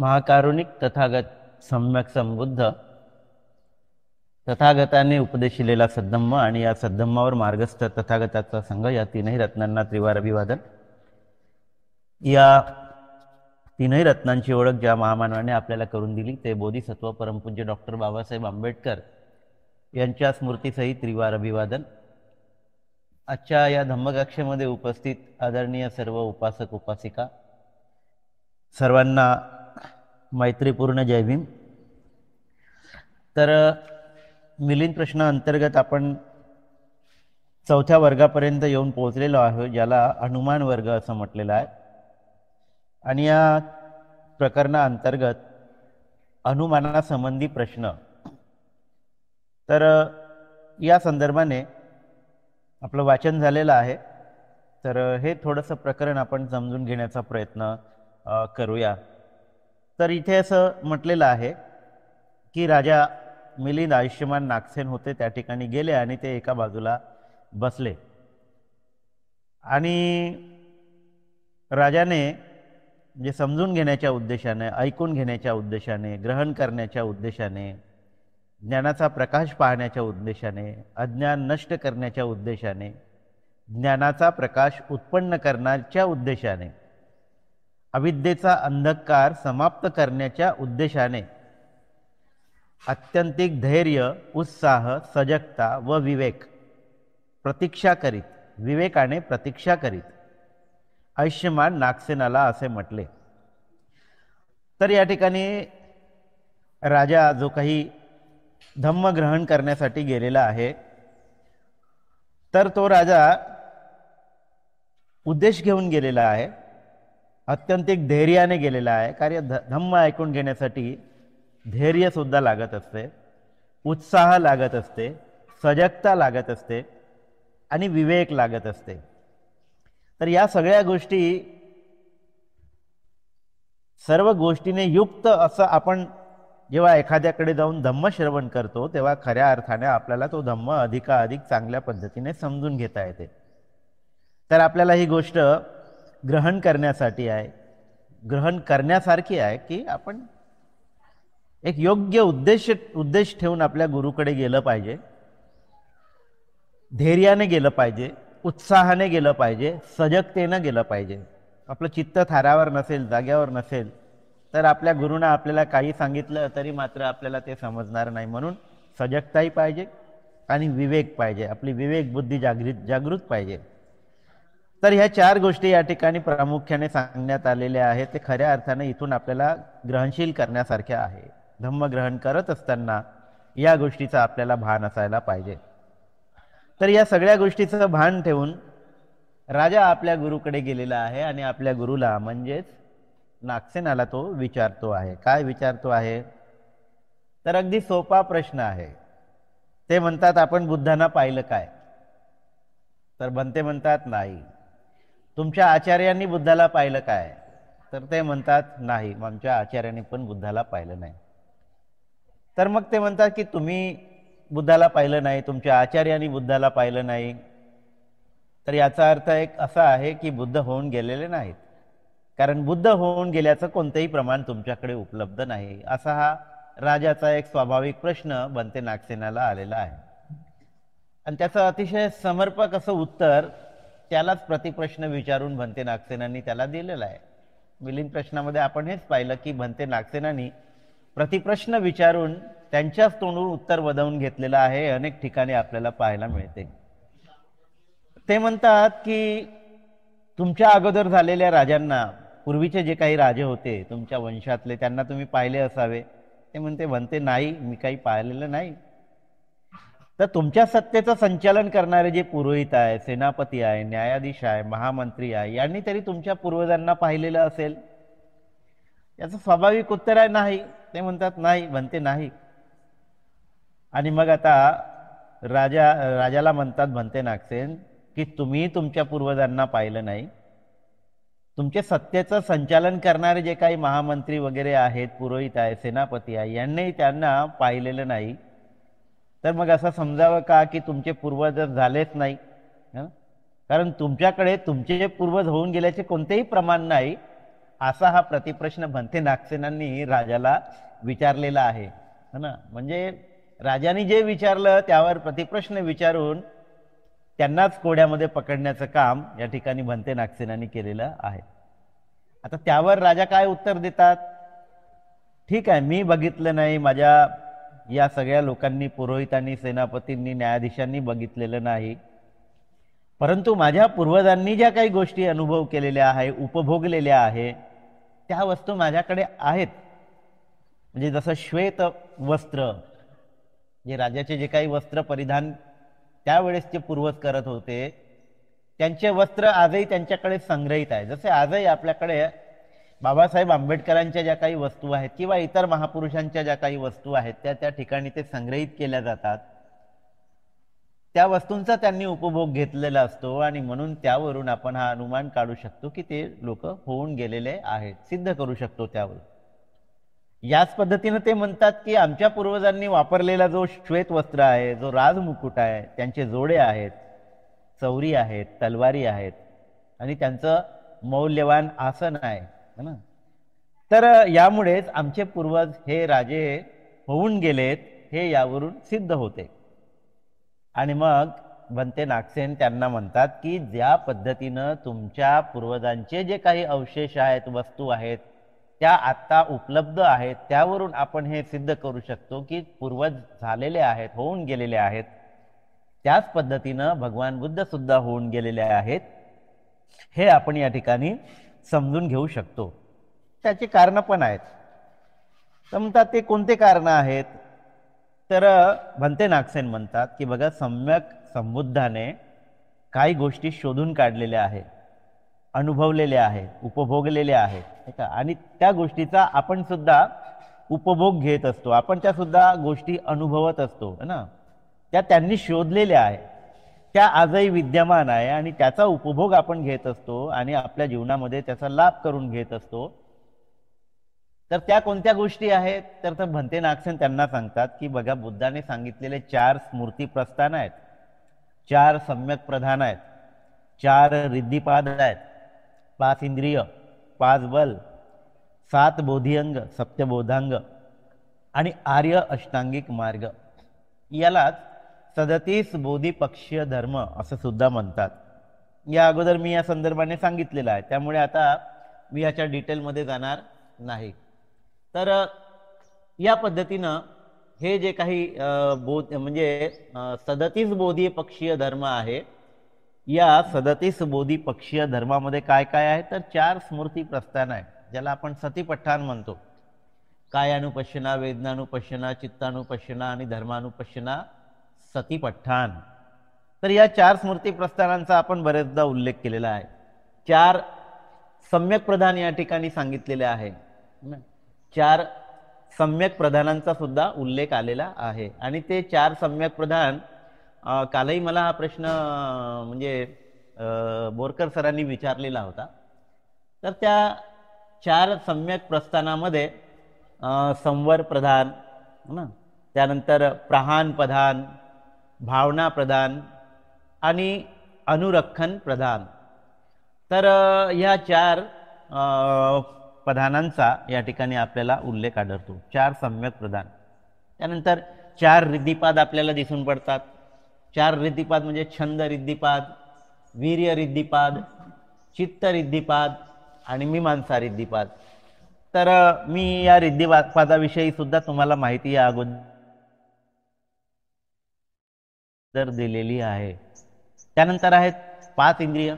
महाकारुणिक तथागत सम्यक संबुद्ध तथागताने उपदेशिलेला सद्धम्म आणि या सद्धम्मावर मार्गस्थ तथागताचा संघ या तीनही रत्नांना त्रिवार अभिवादन। या तीनही रत्नांची ओळख ज्या महामानवाने आपल्याला करून दिली ते बोधिसत्व परमपूज्य डॉक्टर बाबासाहेब आंबेडकर यांच्या स्मृतीसहित त्रिवार अभिवादन। आजच्या या धम्मकक्षेमध्ये उपस्थित आदरणीय सर्व उपासक उपासिका सर्वांना मैत्रीपूर्ण जय भीम। तर मिलिंद प्रश्न अंतर्गत आपण चौथ्या वर्गापर्यंत येऊन पोहोचलेलो आहोत, ज्याला हनुमान वर्ग असं म्हटलेलं आहे। आणि या प्रकरणाअंतर्गत हनुमानासंबंधी प्रश्न, तर या संदर्भाने आपलं वाचन झालेलं आहे। तर हे थोडंसं प्रकरण आपण समजून घेण्याचा प्रयत्न करूया। तर इथे असं म्हटलेलं आहे की राजा मिलिंद आयुष्यमान नागसेन होते, त्या ठिकाणी गेले आणि ते एका बाजूला बसले आणि राजाने जे समजून घेण्याच्या उद्देशाने, ऐकून घेण्याच्या उद्देशाने, ग्रहण करण्याच्या उद्देशाने, ज्ञानाचा प्रकाश पाहण्याच्या उद्देशाने, अज्ञान नष्ट करण्याच्या उद्देशाने, ज्ञानाचा प्रकाश उत्पन्न करण्याच्या उद्देशाने, अविद्येचा अंधकार समाप्त करण्याच्या उद्देशाने अत्यंतिक धैर्य, उत्साह, सजगता व विवेक प्रतीक्षा करीत, विवेकाने प्रतीक्षा करीत आयुष्यमान नागसेनाला असे म्हटले। तर या ठिकाणी राजा जो काही धम्म ग्रहण करण्यासाठी गेलेला आहे, तर तो राजा उद्देश घेऊन गेलेला आहे, अत्यंतिक धैर्याने गेलेला आहे। कारण धम्म ऐकून घेण्यासाठी धैर्य सुद्धा लागत असते, उत्साह लागत असते, सजगता लागत असते आणि विवेक लागत असते। तर या सगळ्या गोष्टी, सर्व गोष्टीने युक्त असं आपण जेव्हा एखाद्याकडे जाऊन धम्म श्रवण करतो, तेव्हा खऱ्या अर्थाने आपल्याला तो धम्म अधिकाधिक चांगल्या पद्धतीने समजून घेता येते। तर आपल्याला ही गोष्ट ग्रहण करण्यासाठी आहे, ग्रहण करण्यासारखी आहे की आपण एक योग्य उद्देश ठेवून आपल्या गुरुकडे गेलं पाहिजे, धैर्याने गेलं पाहिजे, उत्साहाने गेलं पाहिजे, सजगतेनं गेलं पाहिजे। आपलं चित्त थारावर नसेल, जाग्यावर नसेल, तर आपल्या गुरुनं आपल्याला काही सांगितलं तरी मात्र आपल्याला ते समजणार नाही। म्हणून सजगताही पाहिजे आणि विवेक पाहिजे, आपली विवेक बुद्धी जागृत पाहिजे। तर ह्या चार गोष्टी या ठिकाणी प्रामुख्याने सांगण्यात आलेल्या आहेत, ते खऱ्या अर्थाने इथून आपल्याला ग्रहणशील करण्यासारख्या आहे। धम्म ग्रहण करत असताना या गोष्टीचा आपल्याला भान असायला पाहिजे। तर या सगळ्या गोष्टीचं भान ठेवून राजा आपल्या गुरुकडे गेलेला आहे आणि आपल्या गुरुला म्हणजेच नागसेनाला तो विचारतो आहे। काय विचारतो आहे? तर अगदी सोपा प्रश्न आहे। ते म्हणतात, आपण बुद्धांना पाहिलं काय? तर बनते म्हणतात नाही। तुमच्या आचार्यांनी बुद्धाला पाहिलं काय? तर ते म्हणतात नाही, आमच्या आचार्यांनी पण बुद्धाला पाहिलं नाही। तर मग ते म्हणतात की तुम्ही बुद्धाला पाहिलं नाही, तुमच्या आचार्यांनी बुद्धाला पाहिलं नाही, तर याचा अर्थ एक असा आहे की बुद्ध होऊन गेलेले नाहीत, कारण बुद्ध होऊन गेल्याचं कोणतेही प्रमाण तुमच्याकडे उपलब्ध नाही। असा हा राजाचा एक स्वाभाविक प्रश्न बनते नागसेनाला आलेला आहे आणि त्याचं अतिशय समर्पक असं उत्तर त्यालाच प्रतिप्रश्न विचारून बनते नागसेनांनी त्याला दिलेला आहे। मिलिंद प्रश्नामध्ये आपण हेच पाहिलं की बनते नागसेनांनी प्रतिप्रश्न विचारून त्यांच्याच तोंडून उत्तर वदवून घेतलेलं आहे, अनेक ठिकाणी आपल्याला पाहायला मिळते। ते म्हणतात की तुमच्या अगोदर झालेल्या राजांना, पूर्वीचे जे काही राजे होते तुमच्या वंशातले, त्यांना तुम्ही पाहिले असावे। ते म्हणते नाही, मी काही पाहिलेलं नाही। तर तुमच्या सत्तेचं संचालन करणारे जे पुरोहित आहे, सेनापती आहे, न्यायाधीश आहे, महामंत्री आहे, यांनी तरी तुमच्या पूर्वजांना पाहिलेलं असेल? याचं स्वाभाविक उत्तर आहे नाही। ते म्हणतात नाही, बनते नाही। आणि मग आता राजाला म्हणतात बनते नागसेन की तुम्ही तुमच्या पूर्वजांना पाहिलं नाही, तुमचे सत्तेचं संचालन करणारे जे काही महामंत्री वगैरे आहेत, पुरोहित आहे, सेनापती आहे, यांनी त्यांना पाहिलेलं नाही, तर मग असं समजावं का की तुमचे पूर्वज झालेच नाही? कारण तुमच्याकडे तुमचे पूर्वज होऊन गेल्याचे कोणतेही प्रमाण नाही असा हा प्रतिप्रश्न भंते नागसेनांनी राजाला विचारलेला आहे ना. म्हणजे राजाने जे विचारलं त्यावर प्रतिप्रश्न विचारून त्यांनाच कोड्यामध्ये पकडण्याचं काम या ठिकाणी भंते नागसेनांनी केलेलं आहे. आता त्यावर राजा काय उत्तर देतात? ठीक आहे, मी बघितलं नाही, माझ्या या सगळ्या लोकांनी, पुरोहितांनी, सेनापतींनी, न्यायाधीशांनी बघितलेलं नाही, परंतु माझ्या पूर्वजांनी ज्या काही गोष्टी अनुभव केलेल्या आहे, उपभोगलेल्या आहे, त्या वस्तू माझ्याकडे आहेत. म्हणजे जसं श्वेत वस्त्र, जे राजाचे जे काही वस्त्र परिधान त्यावेळेसचे पूर्वज करत होते, त्यांचे वस्त्र आजही त्यांच्याकडे संग्रहित आहे. जसे आजही आपल्याकडे बाबासाहेब आंबेडकरांच्या ज्या काही वस्तू आहेत किंवा इतर महापुरुषांच्या ज्या काही वस्तू आहेत त्या त्या ठिकाणी ते संग्रहित केल्या जातात. त्या वस्तूंचा त्यांनी उपभोग घेतलेला असतो आणि म्हणून त्यावरून आपण हा अनुमान काढू शकतो की ते लोक होऊन गेलेले आहेत, सिद्ध करू शकतो त्यावर. याच पद्धतीने ते म्हणतात की आमच्या पूर्वजांनी वापरलेला जो श्वेत वस्त्र आहे, जो राजमुकुट आहे, त्यांचे जोडे आहेत, चौरी आहेत, तलवारी आहेत आणि त्यांचं मौल्यवान आसन आहे ना. तर यामुळेच आमचे पूर्वज हे राजे होऊन गेलेत हे यावरून सिद्ध होते. आणि मग भंते नागसेन त्यांना म्हणतात की ज्या पद्धतीनं तुमच्या पूर्वजांचे जे काही अवशेष आहेत, वस्तू आहेत, त्या आता उपलब्ध आहेत, त्यावरून आपण हे सिद्ध करू शकतो की पूर्वज झालेले आहेत, होऊन गेलेले आहेत. त्याच पद्धतीनं भगवान बुद्ध सुद्धा होऊन गेलेले आहेत, हे आपण या ठिकाणी समजून घेऊ शकतो. त्याची कारणं पण आहेत. तर म्हणतात ते कोणते कारणं आहेत? तर भंते नागसेन म्हणतात की बघा, सम्यक संबुद्धाने काही गोष्टी शोधून काढलेल्या आहेत, अनुभवलेल्या आहेत, उपभोगलेल्या आहेत आणि त्या गोष्टीचा आपण सुद्धा उपभोग घेत असतो, आपण त्या सुद्धा गोष्टी अनुभवत असतो ना. त्या त्यांनी शोधलेल्या आहेत, त्या आजही विद्यमान आहे आणि त्याचा उपभोग आपण घेत असतो आणि आपल्या जीवनामध्ये त्याचा लाभ करून घेत असतो. तर त्या कोणत्या गोष्टी आहेत? तर भंते नागसेन त्यांना सांगतात की बघा, बुद्धाने सांगितलेले 4 स्मृती प्रस्थान आहेत, 4 सम्यक प्रधान आहेत, 4 रिद्धिपाद आहेत, 5 इंद्रिय, 5 बल, 7 बोधिअंग, सप्तबोधांग आणि आर्य अष्टांगिक मार्ग. यालाच 37 बोधिपक्षीय धर्म असं सुद्धा म्हणतात. या अगोदर मी या संदर्भाने सांगितलेलं आहे, त्यामुळे आता मी याच्या डिटेलमध्ये जाणार नाही. तर या पद्धतीनं हे जे काही म्हणजे 37 बोधिपक्षीय धर्म आहे, या 37 बोधिपक्षीय धर्मामध्ये काय काय आहे? तर 4 स्मृती प्रस्थान आहे, ज्याला आपण सतीपट्ठाण म्हणतो. कायानुपश्यना, वेदनानुपश्यना, चित्तानुपश्यना आणि धर्मानुपश्यना, सतीपट्ठाण. तर या 4 स्मृती प्रस्थानांचा आपण बरेचदा उल्लेख केलेला आहे. 4 सम्यक प्रधान या ठिकाणी सांगितलेले आहे. 4 सम्यक प्रधानांचा सुद्धा उल्लेख आलेला आहे आणि ते 4 सम्यक प्रधान, कालही मला हा प्रश्न म्हणजे बोरकर सरांनी विचारलेला होता. तर त्या 4 सम्यक प्रस्थानामध्ये संवर प्रधान ना, त्यानंतर प्रहान प्रधान, भावना प्रधान आणि अनुरक्षण प्रधान. तर या 4 प्रधानांचा या ठिकाणी आपल्याला उल्लेख आढळतो. 4 सम्यक प्रधान. त्यानंतर 4 रिद्धिपाद आपल्याला दिसून पडतात. 4 रिद्धिपाद म्हणजे छंद रिद्धिपाद, वीर्य रिद्धिपाद, चित्त रिद्धिपाद आणि मीमांसा रिद्धिपाद. तर मी या रिद्धिपादाविषयी सुद्धा तुम्हाला माहिती या अगोदर दिलेली आहे. त्यानंतर आहेत 5 इंद्रिय.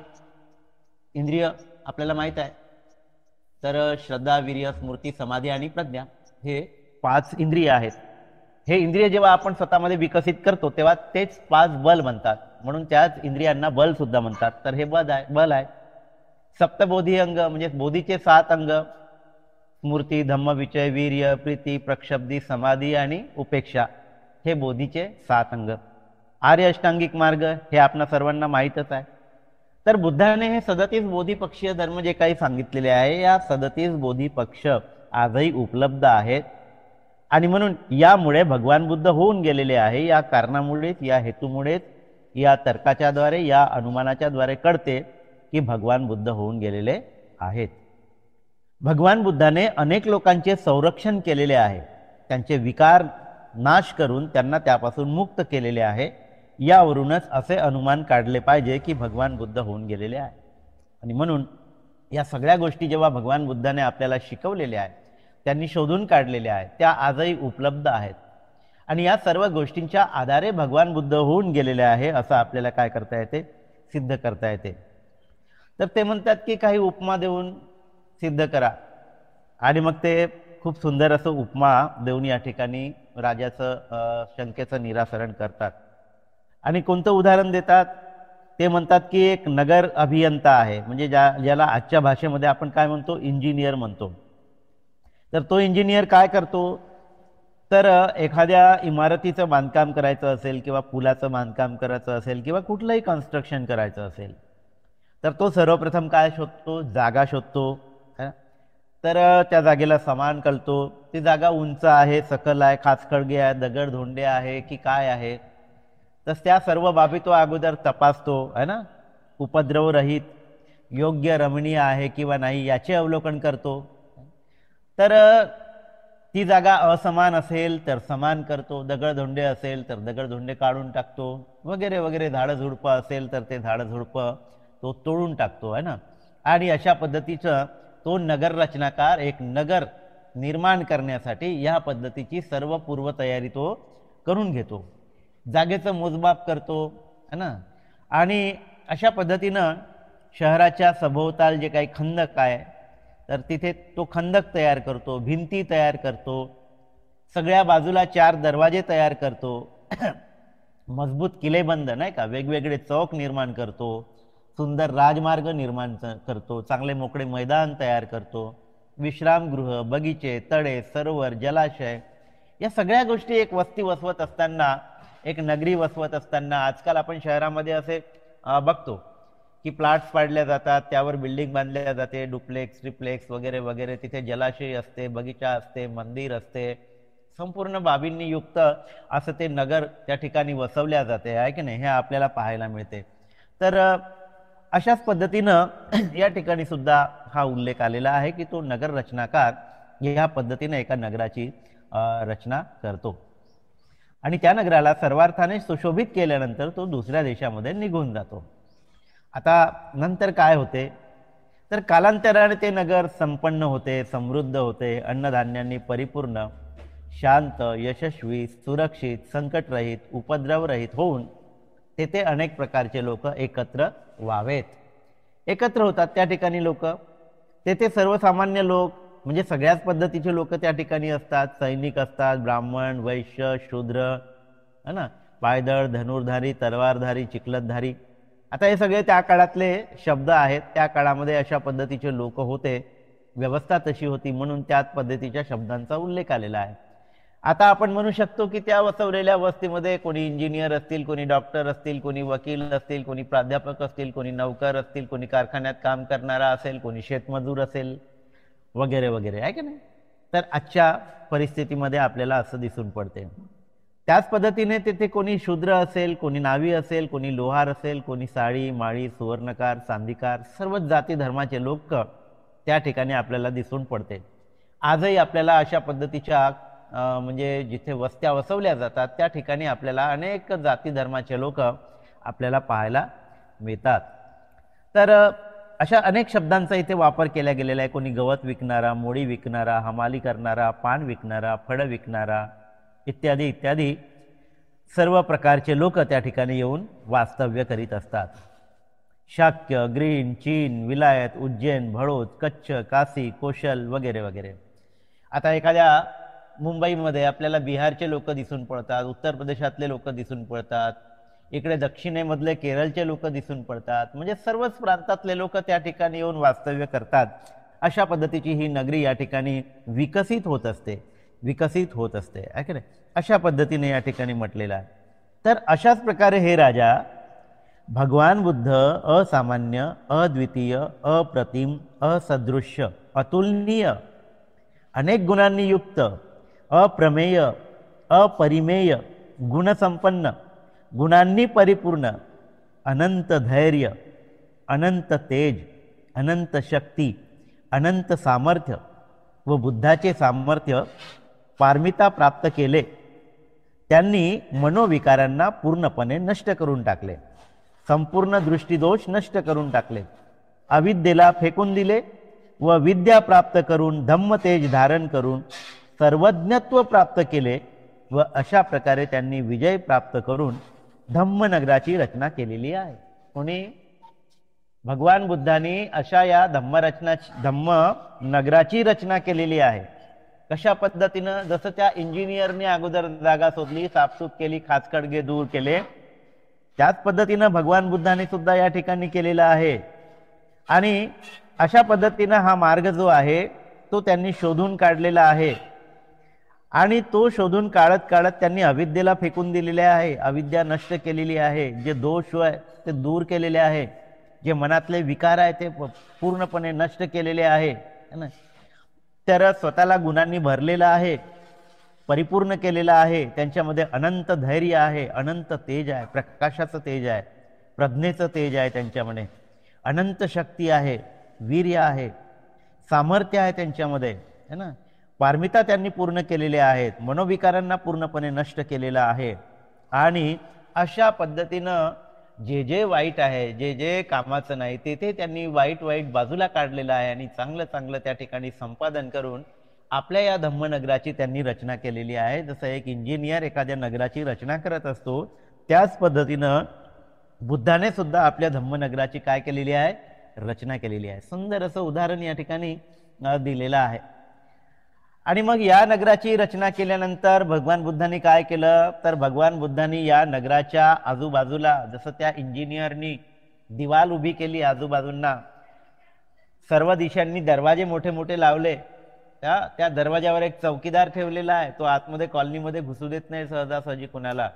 इंद्रिय आपल्याला माहित आहे. तर श्रद्धा, वीर्य, स्मृती, समाधी आणि प्रज्ञा हे 5 इंद्रिय आहेत. हे इंद्रिय जेव्हा आपण स्वतःमध्ये विकसित करतो तेव्हा तेच 5 बल म्हणतात, म्हणून त्याच इंद्रियांना बल सुद्धा म्हणतात. तर हे बल आहे. सप्तबोधी अंग म्हणजे बोधीचे 7 अंग, स्मृती, धम्म, विचय, वीर्य, प्रीती, प्रक्षब्धी, समाधी आणि उपेक्षा, हे बोधीचे 7 अंग. आर्य अष्टांगिक मार्ग हे आपणा सर्वांना माहीतच आहे. तर बुद्धाने हे 37 बोधिपक्षीय धर्म जे काही सांगितलेले आहे, या 37 बोधिपक्ष आजही उपलब्ध आहेत आणि म्हणून यामुळे भगवान बुद्ध होऊन गेलेले आहे. या कारणामुळेच, या हेतूमुळेच, या तर्काच्या द्वारे, या अनुमानाच्या द्वारे कळते की भगवान बुद्ध होऊन गेलेले आहेत. भगवान बुद्धाने अनेक लोकांचे संरक्षण केलेले आहे, त्यांचे विकार नाश करून त्यांना त्यापासून मुक्त केलेले आहे. यावरूनच असे अनुमान काढले पाहिजे की भगवान बुद्ध होऊन गेलेले आहे. आणि म्हणून या सगळ्या गोष्टी जेव्हा भगवान बुद्धाने आपल्याला शिकवलेल्या आहेत, त्यांनी शोधून काढलेल्या आहेत, त्या आजही उपलब्ध आहेत. आणि या सर्व गोष्टींच्या आधारे भगवान बुद्ध होऊन गेलेले आहे असं आपल्याला काय करता येते, सिद्ध करता येते. तर ते म्हणतात की काही उपमा देऊन सिद्ध करा. आणि मग ते खूप सुंदर असं उपमा देऊन या ठिकाणी राजाचं शंकेचं निराकरण करतात. आणि कोणतं उदाहरण देतात, ते म्हणतात की एक नगर अभियंता आहे, म्हणजे ज्याला आजच्या भाषेमध्ये आपण काय म्हणतो, इंजिनियर म्हणतो. तर तो इंजिनियर काय करतो, तर एखाद्या इमारतीचं बांधकाम करायचं असेल किंवा पुलाचं बांधकाम करायचं असेल किंवा कुठलंही कन्स्ट्रक्शन करायचं असेल, तर तो सर्वप्रथम काय शोधतो, जागा शोधतो. तर त्या जागेला समान कळतो, ती जागा उंच आहे, सकल आहे, खाचखळगे आहे, दगडधोंडे आहे की काय आहे. तर त्या सर्व बाबी तो अगोदर तपासतो, है ना. उपद्रवरहित, योग्य रमणीय आहे किंवा नाही याचे अवलोकन करतो. तर ती जागा असमान असेल तर समान करतो, दगडधोंडे असेल तर दगडधोंडे काढून टाकतो, वगैरे वगैरे. झाडं झुडपं असेल तर ते झाडं झुडपं तो तोडून टाकतो, है ना. आणि अशा पद्धतीचं तो नगर रचनाकार एक नगर निर्माण करण्यासाठी या पद्धतीची सर्व पूर्वतयारी तो करून घेतो, जागेचं मोजमाप करतो, है ना. आणि अशा पद्धतीनं शहराच्या सभोवताल जे काही खंदक आहे, तर तिथे तो खंदक तयार करतो, भिंती तयार करतो, सगळ्या बाजूला 4 दरवाजे तयार करतो, मजबूत किलेबंद नाही का, वेगवेगळे चौक निर्माण करतो, सुंदर राजमार्ग निर्माण करतो, चांगले मोकळे मैदान तयार करतो, विश्रामगृह, बगीचे, तळे, सरोवर, जलाशय, या सगळ्या गोष्टी एक वस्ती वसवत असताना, एक नगरी वसवत असताना आजकाल आपण शहरामध्ये असे बघतो की प्लॉट्स पाडल्या जातात, त्यावर बिल्डिंग बांधल्या जाते, डुप्लेक्स, ट्रिप्लेक्स वगैरे वगैरे. तिथे जलाशय असते, बगीचा असते, मंदिर असते, संपूर्ण बाबींनी युक्त असं ते नगर त्या ठिकाणी वसवल्या जाते, आहे की नाही, हे आपल्याला पाहायला मिळते. तर अशाच पद्धतीनं या ठिकाणी सुद्धा हा उल्लेख आलेला आहे की तो नगर रचनाकार या पद्धतीने एका नगराची रचना करतो. आणि त्या नगराला सर्वार्थाने सुशोभित केल्यानंतर तो दुसऱ्या देशामध्ये निघून जातो. आता नंतर काय होते, तर कालांतराने ते नगर संपन्न होते, समृद्ध होते, अन्नधान्यांनी परिपूर्ण, शांत, यशस्वी, सुरक्षित, संकटरहित, उपद्रवरहित होऊन तेथे अनेक प्रकारचे लोक एकत्र व्हावेत. एकत्र होतात त्या ठिकाणी लोक. तेथे सर्वसामान्य लोक म्हणजे सगळ्याच पद्धतीचे लोक त्या ठिकाणी असतात. सैनिक असतात, ब्राह्मण, वैश्य, शूद्र, है ना, पायदळ, धनुर्धारी, तलवारधारी, चिखलधारी. आता हे सगळे त्या काळातले शब्द आहेत. त्या काळामध्ये अशा पद्धतीचे लोक होते, व्यवस्था तशी होती, म्हणून त्याच पद्धतीच्या शब्दांचा उल्लेख आलेला आहे. आता आपण म्हणू शकतो की त्या वसवलेल्या वस्तीमध्ये कोणी इंजिनियर असतील, कोणी डॉक्टर असतील, कोणी वकील असतील, कोणी प्राध्यापक असतील, कोणी नौकर असतील, कोणी कारखान्यात काम करणारा असेल, कोणी शेतमजूर असेल, वगैरे वगैरे, आहे की नाही. तर आजच्या परिस्थितीमध्ये आपल्याला असं दिसून पडते. त्याच पद्धतीने तिथे कोणी शूद्र असेल, कोणी नावी असेल, कोणी लोहार असेल, कोणी साळी, माळी, सुवर्णकार, चांदीकार, सर्वच जाती धर्माचे लोक त्या ठिकाणी आपल्याला दिसून पडते. आजही आपल्याला अशा पद्धतीच्या म्हणजे जिथे वस्त्या वसवल्या जातात त्या ठिकाणी आपल्याला अनेक जाती धर्माचे लोक आपल्याला पाहायला मिळतात. तर अशा अनेक शब्दांचा इथे वापर केला गेलेला आहे. कोणी गवत विकणारा, मोडी विकणारा, हमाली करणारा, पान विकणारा, फळं विकणारा, इत्यादी इत्यादी सर्व प्रकारचे लोक त्या ठिकाणी येऊन वास्तव्य करीत असतात. शाक्य, ग्रीन, चीन, विलायत, उज्जैन, भड़ोद, कच्छ, काशी, कोशल वगैरे वगैरे. आता एखाद्या मुंबईमध्ये आपल्याला बिहारचे लोक दिसून पडतात, उत्तर प्रदेशातले लोक दिसून पडतात, इकडे दक्षिणेमधले केरळचे लोक दिसून पडतात. म्हणजे सर्वच प्रांतातले लोक त्या ठिकाणी येऊन वास्तव्य करतात. अशा पद्धतीची ही नगरी या ठिकाणी विकसित होत असते, विकसित होत असते, आहे की नाही. अशा पद्धतीने या ठिकाणी म्हटलेलं आहे. तर अशाच प्रकारे हे राजा भगवान बुद्ध असामान्य, अद्वितीय, अप्रतिम, असदृश्य, अतुलनीय, अनेक गुणांनी युक्त, अप्रमेय, अपरिमेय, गुणसंपन्न, गुणांनी परिपूर्ण, अनंत धैर्य, अनंत तेज, अनंत शक्ती, अनंत सामर्थ्य व बुद्धाचे सामर्थ्य पारमिता प्राप्त केले, त्यांनी मनोविकारांना पूर्णपणे नष्ट करून टाकले, संपूर्ण दृष्टीदोष नष्ट करून टाकले, अविद्येला फेकून दिले व विद्या प्राप्त करून धम्मतेज धारण करून सर्वज्ञत्व प्राप्त केले व अशा प्रकारे त्यांनी विजय प्राप्त करून धम्मनगराची रचना केलेली आहे. कोणी? भगवान बुद्धांनी अशा या धम्मनगराची रचना केलेली आहे. कशा पद्धतीनं? जसं त्या इंजिनियरने अगोदर जागा शोधली, साफसूफ केली, खाचखळगे दूर केले, त्याच पद्धतीनं भगवान बुद्धांनी सुद्धा या ठिकाणी केलेला आहे. आणि अशा पद्धतीनं हा मार्ग जो आहे तो त्यांनी शोधून काढलेला आहे. आणि तो शोधून काढत काढत त्यांनी अविद्येला फेकून दिलेले आहे, अविद्या नष्ट केलेली आहे, जे दोष आहे ते दूर केलेले आहे, जे मनातले विकार आहे ते पूर्णपणे नष्ट केलेले आहे ना. तर स्वतःला गुणांनी भरलेला आहे, परिपूर्ण केलेला आहे. त्यांच्यामध्ये अनंत धैर्य आहे, अनंत तेज आहे, प्रकाशाचं तेज आहे, प्रज्ञेचं तेज आहे, त्यांच्यामध्ये अनंत शक्ती आहे, वीर्य आहे, सामर्थ्य आहे त्यांच्यामध्ये है ना. पारमिता त्यांनी पूर्ण केलेल्या आहेत, मनोविकारांना पूर्णपणे नष्ट केलेला आहे. आणि अशा पद्धतीनं जे जे वाईट आहे, जे जे कामाचं नाही, ते त्यांनी वाईट बाजूला काढलेलं आहे आणि चांगलं चांगलं त्या ठिकाणी संपादन करून आपल्या या धम्मनगराची त्यांनी रचना केलेली आहे. जसं एक इंजिनियर एखाद्या नगराची रचना करत असतो, त्याच पद्धतीनं बुद्धाने सुद्धा आपल्या धम्मनगराची काय केलेली आहे? रचना केलेली आहे. सुंदर असं उदाहरण या ठिकाणी दिलेलं आहे. आणि मग या नगराची रचना केल्यानंतर भगवान बुद्धांनी काय केलं? तर भगवान बुद्धांनी या नगराच्या आजूबाजूला, जसं त्या इंजिनियरनी दिवाल उभी केली आजूबाजूंना, सर्व दिशांनी दरवाजे मोठे मोठे लावले, त्या दरवाजावर एक चौकीदार ठेवलेला आहे. तो आतमध्ये कॉलनीमध्ये घुसू देत नाही सहजासहजी कुणाला,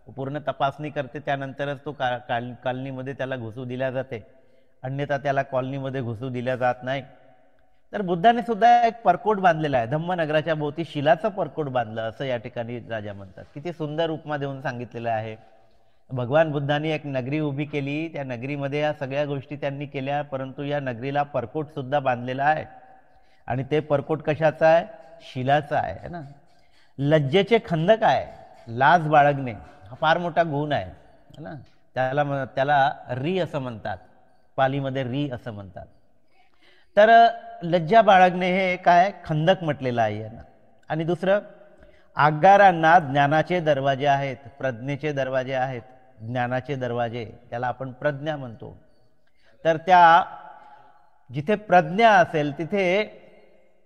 पूर्ण तपासणी करते, त्यानंतरच तो कॉलनीमध्ये त्याला घुसू दिल्या जाते, अन्यथा त्याला कॉलनीमध्ये घुसू दिल्या जात नाही. तर बुद्धाने सुद्धा एक परकोट बांधलेला आहे, धम्मनगराच्या भोवती शिलाचं परकोट बांधलं, असं या ठिकाणी राजा म्हणतात. किती सुंदर उपमा देऊन सांगितलेलं आहे. भगवान बुद्धांनी एक नगरी उभी केली, त्या नगरीमध्ये या सगळ्या गोष्टी त्यांनी केल्या, परंतु या नगरीला परकोट सुद्धा बांधलेला आहे. आणि ते परकोट कशाचं आहे? शिलाचं आहे ना. लज्जेचे खंदक आहे, लाज बाळगणे हा फार मोठा गुण आहे ना. त्याला री असं म्हणतात, पालीमध्ये री असं म्हणतात. तर लज्जा बाळगणे हे काय? खंदक म्हटलेलं आहे यांना. आणि दुसरं, आगारांना ज्ञानाचे दरवाजे आहेत, प्रज्ञेचे दरवाजे आहेत, ज्ञानाचे दरवाजे, त्याला आपण प्रज्ञा म्हणतो. तर त्या जिथे प्रज्ञा असेल तिथे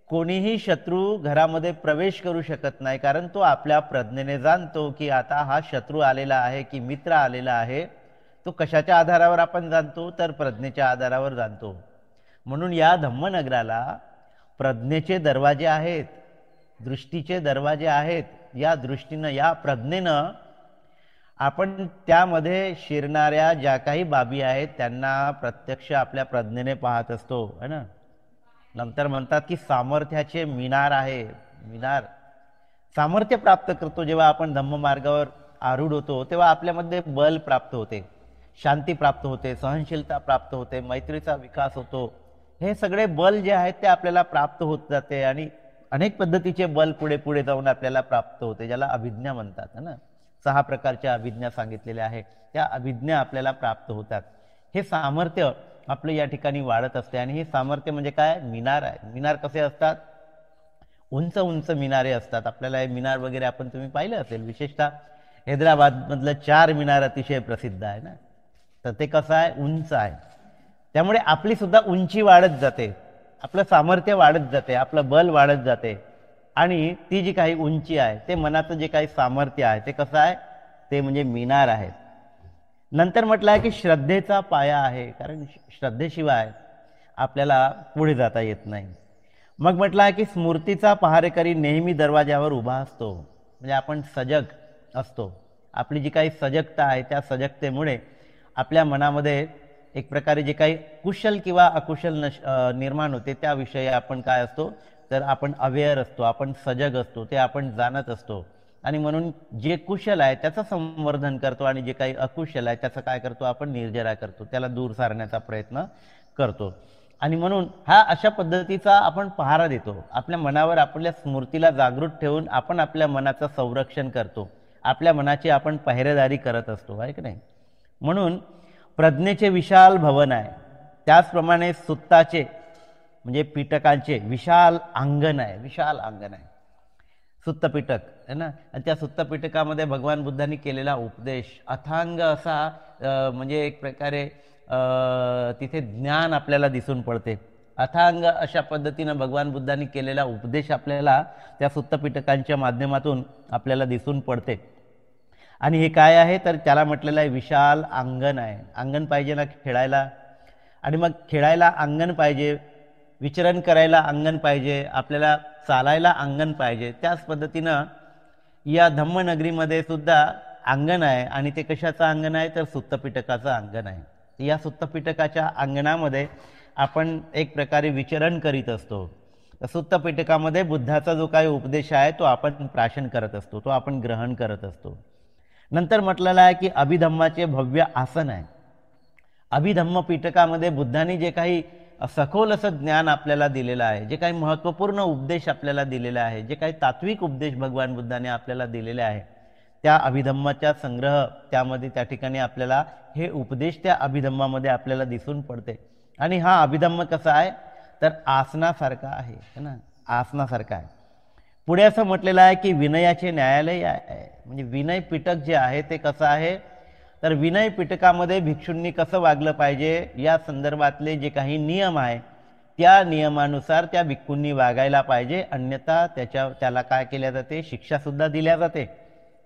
कोणीही शत्रू घरामध्ये प्रवेश करू शकत नाही, कारण तो आपल्या प्रज्ञेने जाणतो की आता हा शत्रू आलेला आहे की मित्र आलेला आहे. तो कशाच्या आधारावर आपण जाणतो? तर प्रज्ञेच्या आधारावर जाणतो. म्हणून या धम्मनगराला प्रज्ञेचे दरवाजे आहेत, दृष्टीचे दरवाजे आहेत. या दृष्टीनं, या प्रज्ञेनं आपण त्यामध्ये शिरणाऱ्या ज्या काही बाबी आहेत त्यांना प्रत्यक्ष आपल्या प्रज्ञेने पाहत असतो है ना. नंतर म्हणतात की सामर्थ्याचे मिनार आहे, मिनार सामर्थ्य प्राप्त करतो. जेव्हा आपण धम्ममार्गावर आरूढ होतो तेव्हा आपल्यामध्ये बल प्राप्त होते, शांती प्राप्त होते, सहनशीलता प्राप्त होते, मैत्रीचा विकास होतो. हे सगळे बल जे आहेत ते आपल्याला प्राप्त होत जाते आणि अनेक पद्धतीचे बल पुढे पुढे जाऊन आपल्याला प्राप्त होते, ज्याला अभिज्ञा म्हणतात है ना. 6 प्रकारच्या अभिज्ञा सांगितलेल्या आहेत, त्या अभिज्ञा आपल्याला प्राप्त होतात. हे सामर्थ्य आपलं या ठिकाणी वाढत असते. आणि हे सामर्थ्य म्हणजे काय? मिनार आहे. मिनार कसे असतात? उंच उंच मिनारे असतात. आपल्याला हे मिनार वगैरे आपण तुम्ही पाहिलं असेल, विशेषतः हैदराबाद मधलं 4 मिनार अतिशय प्रसिद्ध आहे ना. तर ते कसं आहे? उंच आहे. त्यामुळे आपली सुद्धा उंची वाढत जाते, आपलं सामर्थ्य वाढत जाते, आपलं बल वाढत जाते. आणि ती जी काही उंची आहे ते मनाचं जे काही सामर्थ्य आहे ते कसं आहे? ते म्हणजे मिनार आहे. नंतर म्हटलं आहे की श्रद्धेचा पाया आहे, कारण श्रद्धेशिवाय आपल्याला पुढे जाता येत नाही. मग म्हटलं आहे की स्मृतीचा पहारेकरी नेहमी दरवाजावर उभा असतो, म्हणजे आपण सजग असतो. आपली जी काही सजगता आहे त्या सजगतेमुळे आपल्या मनामध्ये एक प्रकारे जे काही कुशल किंवा अकुशल निर्माण होते त्याविषयी आपण काय असतो? तर आपण अवेअर असतो, आपण सजग असतो, ते आपण जाणत असतो. आणि म्हणून जे कुशल आहे त्याचं संवर्धन करतो आणि जे काही अकुशल आहे त्याचं काय करतो? आपण निर्जरा करतो, त्याला दूर सारण्याचा प्रयत्न करतो. आणि म्हणून हा अशा पद्धतीचा आपण पहारा देतो. आपल्या मनावर आपल्या स्मृतीला जागृत ठेवून आपण आपल्या मनाचं संरक्षण करतो. आपल्या मनाची आपण पहिरेदारी करत असतो, आहे की नाही. म्हणून प्रज्ञेचे विशाल भवन आहे, त्याचप्रमाणे सुत्ताचे म्हणजे पिटकांचे विशाल अंगण आहे, विशाल अंगण आहे सुत्त पिटक है ना. आणि त्या सुत्त पिटकामध्ये भगवान बुद्धांनी केलेला उपदेश अथांग असा म्हणजे एक प्रकारे तिथे ज्ञान आपल्याला दिसून पडते. अथांग अशा पद्धतीनं भगवान बुद्धांनी केलेला उपदेश आपल्याला त्या सुत्त पिटकांच्या माध्यमातून आपल्याला दिसून पडते. आणि हे काय आहे तर त्याला म्हटलेलं आहे विशाल अंगण आहे. अंगण पाहिजे ना खेळायला, आणि मग खेळायला अंगण पाहिजे, विचरण करायला अंगण पाहिजे, आपल्याला चालायला अंगण पाहिजे. त्याच पद्धतीनं या धम्मनगरीमध्ये सुद्धा अंगण आहे. आणि ते कशाचं अंगण आहे तर सुत्तपिटकाचं अंगण आहे. या सुत्तपिटकाच्या अंगणामध्ये आपण एक प्रकारे विचरण करीत असतो. सुत्तपिटकामध्ये बुद्धाचा जो काही उपदेश आहे तो आपण प्राशन करत असतो, तो आपण ग्रहण करत असतो. नंतर म्हटलेलं आहे की अभिधम्माचे भव्य आसन आहे. अभिधम्म पिटकामध्ये बुद्धांनी जे काही सखोल असं ज्ञान आपल्याला दिलेलं आहे, जे काही महत्त्वपूर्ण उपदेश आपल्याला दिलेला आहे, जे काही तात्विक उपदेश भगवान बुद्धाने आपल्याला दिलेले आहे, त्या अभिधम्माचा संग्रह त्यामध्ये त्या ठिकाणी आपल्याला हे उपदेश त्या अभिधम्मामध्ये आपल्याला दिसून पडते. आणि हा अभिधम्म कसा आहे तर आसनासारखा आहे ना, आसनासारखा आहे. पुढे असं म्हटलेलं आहे की विनयाचे न्यायालय आहे. म्हणजे विनय पिटक जे आहे ते कसं आहे तर विनय पिटकामध्ये भिक्षूंनी कसं वागलं पाहिजे या संदर्भातले जे काही नियम आहे त्या नियमानुसार त्या भिक्खूंनी वागायला पाहिजे, अन्यथा त्याला काय केल्या जाते, शिक्षासुद्धा दिल्या जाते.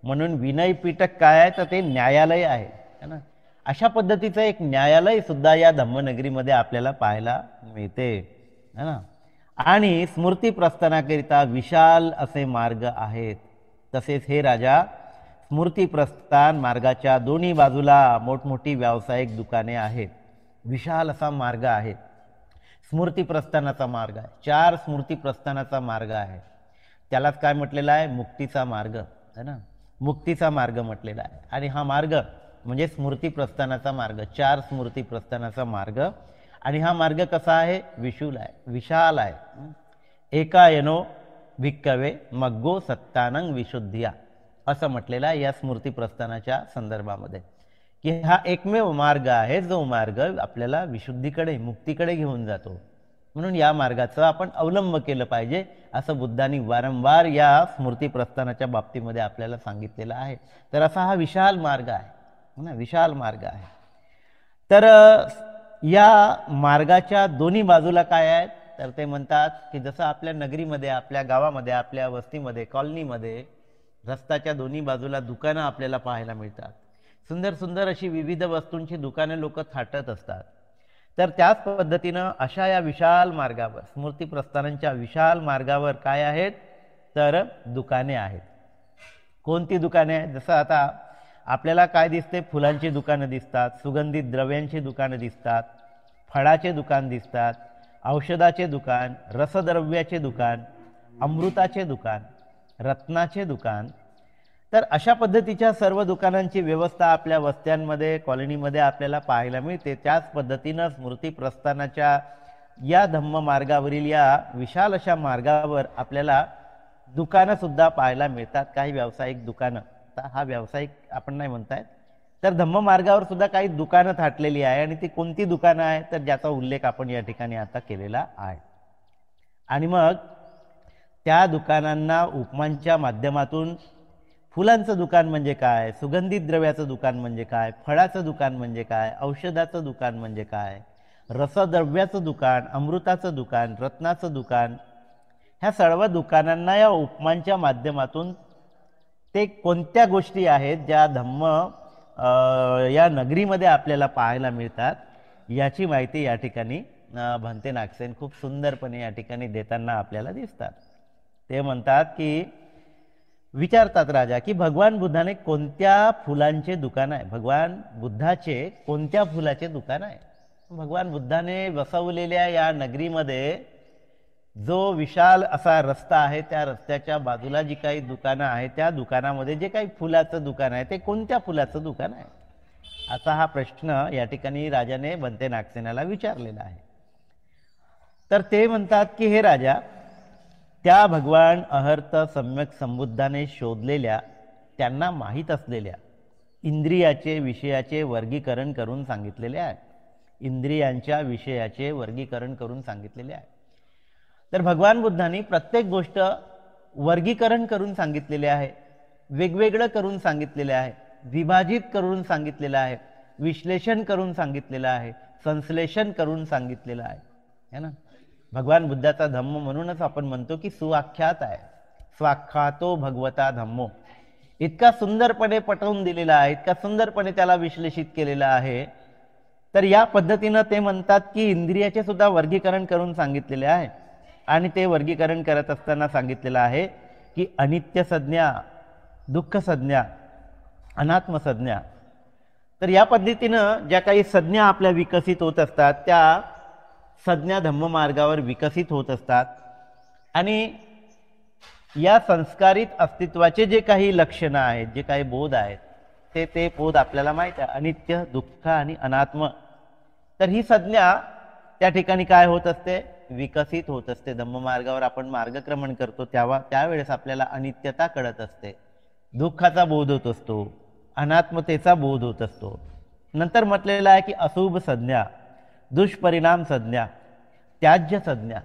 म्हणून विनय पिटक काय आहे तर ते न्यायालय आहे ना. अशा पद्धतीचं एक न्यायालय सुद्धा या धम्मनगरीमध्ये आपल्याला पाहायला मिळते है ना. आणि स्मृती प्रस्थानाकरिता विशाल असे मार्ग आहेत. तसेच हे राजा स्मृती प्रस्थान मार्गाच्या दोन्ही बाजूला मोठमोठी व्यावसायिक दुकाने आहेत. विशाल असा मार्ग आहे, स्मृती प्रस्थानाचा मार्ग आहे. 4 स्मृती प्रस्थानाचा मार्ग आहे. त्यालाच काय म्हटलेला आहे मुक्तीचा मार्ग है ना, मुक्तीचा मार्ग म्हटलेला आहे. आणि हा मार्ग म्हणजे स्मृती प्रस्थानाचा मार्ग, 4 स्मृती प्रस्थानाचा मार्ग. आणि हा मार्ग कसा आहे विशाल आहे, विशाल आहे. एकायनो भिक्कवे मग्गो सत्तानंग विशुद्धिया असं म्हटलेलं आहे या स्मृती प्रस्थानाच्या संदर्भामध्ये, की हा एकमेव मार्ग आहे जो मार्ग आपल्याला विशुद्धीकडे मुक्तीकडे घेऊन जातो. म्हणून या मार्गाचा आपण अवलंब केलं पाहिजे असं बुद्धांनी वारंवार या स्मृती प्रस्थानाच्या बाबतीमध्ये आपल्याला सांगितलेलं आहे. तर असा हा विशाल मार्ग आहे ना, विशाल मार्ग आहे. तर या मार्गाच्या दोन्ही बाजूला काय आहेत तर ते म्हणतात की जसं आपल्या नगरीमध्ये, आपल्या गावामध्ये, आपल्या वस्तीमध्ये, कॉलनीमध्ये रस्त्याच्या दोन्ही बाजूला दुकानं आपल्याला पाहायला मिळतात. सुंदर सुंदर अशी विविध वस्तूंची दुकानं लोक थाटत असतात. तर त्याच पद्धतीनं अशा या विशाल मार्गावर, स्मृती प्रस्थानांच्या विशाल मार्गावर काय आहेत तर दुकाने आहेत. कोणती दुकाने आहेत, जसं आता आपल्याला काय दिसते, फुलांची दुकानं दिसतात, सुगंधित द्रव्यांची दुकानं दिसतात, फळाचे दुकान दिसतात, औषधाचे दुकान, रसद्रव्याचे दुकान, अमृताचे दुकान, रत्नाचे दुकान. तर अशा पद्धतीच्या सर्व दुकानांची व्यवस्था आपल्या वस्त्यांमध्ये, कॉलनीमध्ये आपल्याला पाहायला मिळते. त्याच पद्धतीनं स्मृती प्रस्थानाच्या या धम्म मार्गावरील या विशाल अशा मार्गावर आपल्याला दुकानं सुद्धा पाहायला मिळतात, काही व्यावसायिक दुकानं. आता हा व्यावसायिक आपण नाही म्हणतायत, तर धम्म मार्गावर सुद्धा काही दुकानं थाटलेली आहे. आणि ती कोणती दुकानं आहे तर ज्याचा उल्लेख आपण या ठिकाणी आता केलेला आहे. आणि मग त्या दुकानांना उपमांच्या माध्यमातून फुलांचं दुकान म्हणजे काय, सुगंधित द्रव्याचं दुकान म्हणजे काय, फळाचं दुकान म्हणजे काय, औषधाचं दुकान म्हणजे काय, रसद्रव्याचं दुकान, अमृताचं दुकान, रत्नाचं दुकान, ह्या सर्व दुकानांना या उपमांच्या माध्यमातून ते कोणत्या गोष्टी आहेत ज्या धम्म या नगरीमध्ये आपल्याला पाहायला मिळतात याची माहिती या ठिकाणी भंते नागसेन खूप सुंदरपणे या ठिकाणी देताना आपल्याला दिसतात. ते म्हणतात की विचारतात राजा की भगवान बुद्धाने कोणत्या फुलांचे दुकान आहे, भगवान बुद्धाचे कोणत्या फुलाचे दुकान आहे. भगवान बुद्धाने बसवलेल्या या नगरीमध्ये जो विशाल असा रस्ता आहे त्या रस्त्याच्या बाजूला जी काही दुकानं आहेत त्या दुकानामध्ये जे काही फुलाचं दुकान आहे ते कोणत्या फुलाचं दुकान आहे, असा हा प्रश्न या ठिकाणी राजाने भंते नागसेनाला विचारलेला आहे. तर ते म्हणतात की हे राजा, त्या भगवान अहर्त सम्यक संबुद्धाने शोधलेल्या, त्यांना माहीत असलेल्या इंद्रियाचे विषयाचे वर्गीकरण करून सांगितलेले आहे. इंद्रियांच्या विषयाचे वर्गीकरण करून सांगितलेले आहे. तर भगवान बुद्धांनी प्रत्येक गोष्ट वर्गीकरण करून सांगितलेले आहे, वेगवेगळं करून सांगितलेले आहे, विभाजित करून सांगितलेलं आहे, विश्लेषण करून सांगितलेलं आहे, संश्लेषण करून सांगितलेलं आहे, है ना. भगवान बुद्धाचा धम्म म्हणूनच आपण म्हणतो की सुआख्यात आहे, स्वाख्यातो भगवता धम्मो. इतका सुंदरपणे पटवून दिलेला आहे, इतका सुंदरपणे त्याला विश्लेषित केलेला आहे. तर या पद्धतीनं ते म्हणतात की इंद्रियाचे सुद्धा वर्गीकरण करून सांगितलेले आहे. आणि ते वर्गीकरण करत असताना सांगितलेलं आहे की अनित्य संज्ञा, दुःख संज्ञा, अनात्म संज्ञा. तर या पद्धतीनं ज्या काही संज्ञा आपल्या विकसित होत असतात, त्या संज्ञा धम्म मार्गावर विकसित होत असतात. आणि या संस्कारित अस्तित्वाचे जे काही लक्षणं आहेत, जे काही बोध आहेत, ते बोध आपल्याला माहित आहे, अनित्य, दुःख आणि अनात्म. तर ही संज्ञा त्या ठिकाणी काय होत असते, विकसित होत असते. धम्म मार्गावर आपण मार्गक्रमण करतो त्यावेळेस आपल्याला अनित्यता कळत असते, दुःखाचा बोध होत असतो, अनात्मतेचा बोध होत असतो. नंतर म्हटलेलं आहे की अशुभ संज्ञा, दुष्परिणाम संज्ञा, त्याज्य संज्ञा,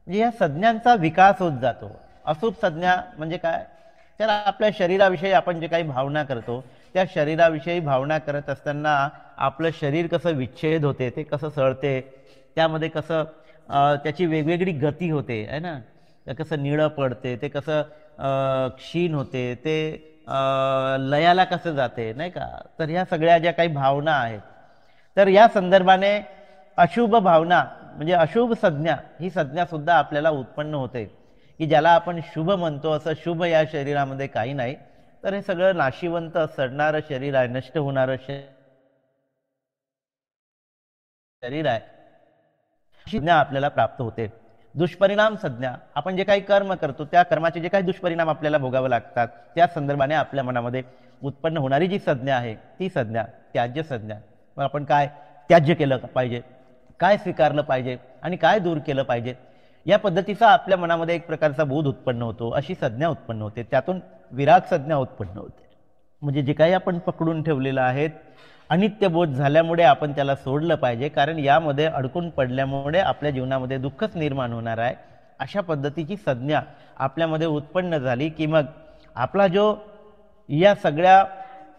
म्हणजे या संज्ञांचा विकास होत जातो. अशुभ संज्ञा म्हणजे काय, तर आपल्या शरीराविषयी आपण जे काही भावना करतो, त्या शरीराविषयी भावना करत असताना आपलं शरीर कसं विच्छेद होते, ते कसं सळते, त्यामध्ये कसं त्याची वेगवेगळी गती होते, आहे ना. ते कसं निळं पडते, ते कसं क्षीण होते, ते लयाला कसं जाते, नाही का. तर ह्या सगळ्या ज्या काही भावना आहेत, तर या संदर्भाने अशुभ भावना म्हणजे अशुभ संज्ञा, ही संज्ञा सुद्धा आपल्याला उत्पन्न होते की ज्याला आपण शुभ म्हणतो. असं शुभ या शरीरामध्ये काही नाही. तर हे सगळं नाशिवंत, सडणारं शरीर आहे, नष्ट होणारं शरीर आहे. संज्ञा आपल्याला प्राप्त होते. दुष्परिणाम संज्ञा, आपण जे काही कर्म करतो त्या कर्माचे जे काही दुष्परिणाम आपल्याला भोगावे लागतात, त्या संदर्भाने आपल्या मनामध्ये उत्पन्न होणारी जी संज्ञा आहे, ती संज्ञा त्याज्य संज्ञा. मग आपण काय त्याज्य केलं पाहिजे, काय स्वीकारलं पाहिजे आणि काय दूर केलं पाहिजे, या पद्धतीचा आपल्या मनामध्ये एक प्रकारचा बोध उत्पन्न होतो, अशी संज्ञा उत्पन्न होते. त्यातून विराग संज्ञा उत्पन्न होते. म्हणजे जे काही आपण पकडून ठेवलेलं आहे, अनित्य बोध झाल्यामुळे आपण त्याला सोडलं पाहिजे, कारण यामध्ये अडकून पडल्यामुळे आपल्या जीवनामध्ये दुःखच निर्माण होणार आहे. अशा पद्धतीची संज्ञा आपल्यामध्ये उत्पन्न झाली की मग आपला जो या सगळ्या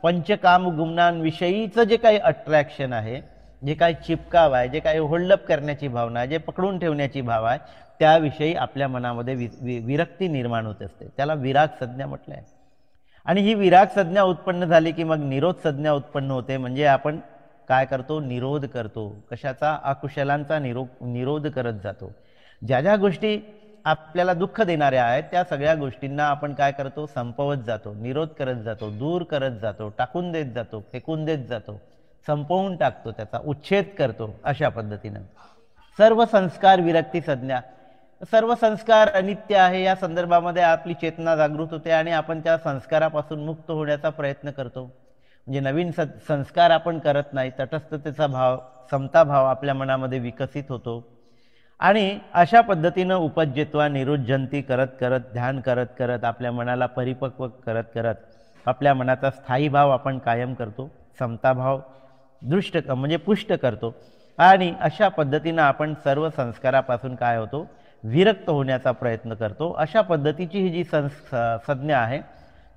पंचकाम गुणांविषयीचं जे काही अट्रॅक्शन आहे, जे काही चिपकाव आहे, जे काही होल्डअप करण्याची भावना आहे, जे पकडून ठेवण्याची भाव आहे, त्याविषयी आपल्या मनामध्ये विरक्ती निर्माण होत असते. त्याला विराग संज्ञा म्हटलं आहे. आणि ही विराग संज्ञा उत्पन्न झाली की मग निरोध संज्ञा उत्पन्न होते. म्हणजे आपण काय करतो, निरोध करतो. कशाचा, अकुशलांचा निरोध करत जातो. ज्या ज्या गोष्टी आपल्याला दुःख देणाऱ्या आहेत, त्या सगळ्या गोष्टींना आपण काय करतो, संपवत जातो, निरोध करत जातो, दूर करत जातो, टाकून देत जातो, फेकून देत जातो, संपवून टाकतो, त्याचा उच्छेद करतो. अशा पद्धतीनं सर्व संस्कार विरक्ती संज्ञा. सर्व संस्कार अनित्य आहे या संदर्भामध्ये आपली चेतना जागृत होते आणि आपण त्या संस्कारापासून मुक्त होण्याचा प्रयत्न करतो. म्हणजे नवीन संस्कार आपण करत नाही, तटस्थतेचा भाव, समता भाव आपल्या मनामध्ये विकसित होतो. आणि अशा पद्धतीनं उपज्यत्वा निरुज्जंती करत करत, ध्यान करत करत, आपल्या मनाला परिपक्व करत करत आपल्या मनाचा स्थायी भाव आपण कायम करतो, समता भाव दृष्ट म्हणजे पुष्ट करतो. आणि अशा पद्धतीनं आपण सर्व संस्कारापासून काय होतो, विरक्त होण्याचा प्रयत्न करतो. अशा पद्धतीची ही जी संज्ञा आहे,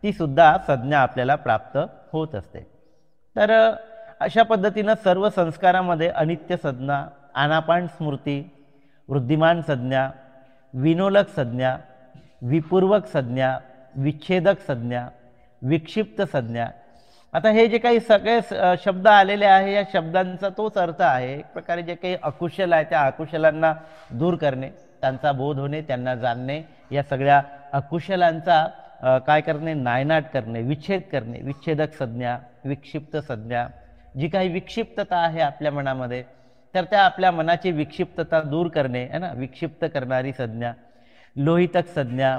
ती सुद्धा संज्ञा आपल्याला प्राप्त होत असते. तर अशा पद्धतीनं सर्व संस्कारामध्ये अनित्य संज्ञा, आनापान स्मृती, वृद्धिमान संज्ञा, विनोलक संज्ञा, विपूर्वक संज्ञा, विच्छेदक संज्ञा, विक्षिप्त संज्ञा. आता हे जे काही सगळे शब्द आलेले आहे, या शब्दांचा तोच अर्थ आहे. एक प्रकारे जे काही अकुशल आहे, त्या अकुशलांना दूर करणे, त्यांचा बोध होणे, त्यांना जाणणे, या सगळ्या अकुशलांचा काय करणे, नायनाट करणे, विच्छेद करणे. विच्छेदक संज्ञा, विक्षिप्त संज्ञा, जी काही विक्षिप्तता आहे आपल्या मनामध्ये, तर त्या आपल्या मनाची विक्षिप्तता दूर करणे आहे ना, विक्षिप्त करणारी संज्ञा. लोहितक संज्ञा,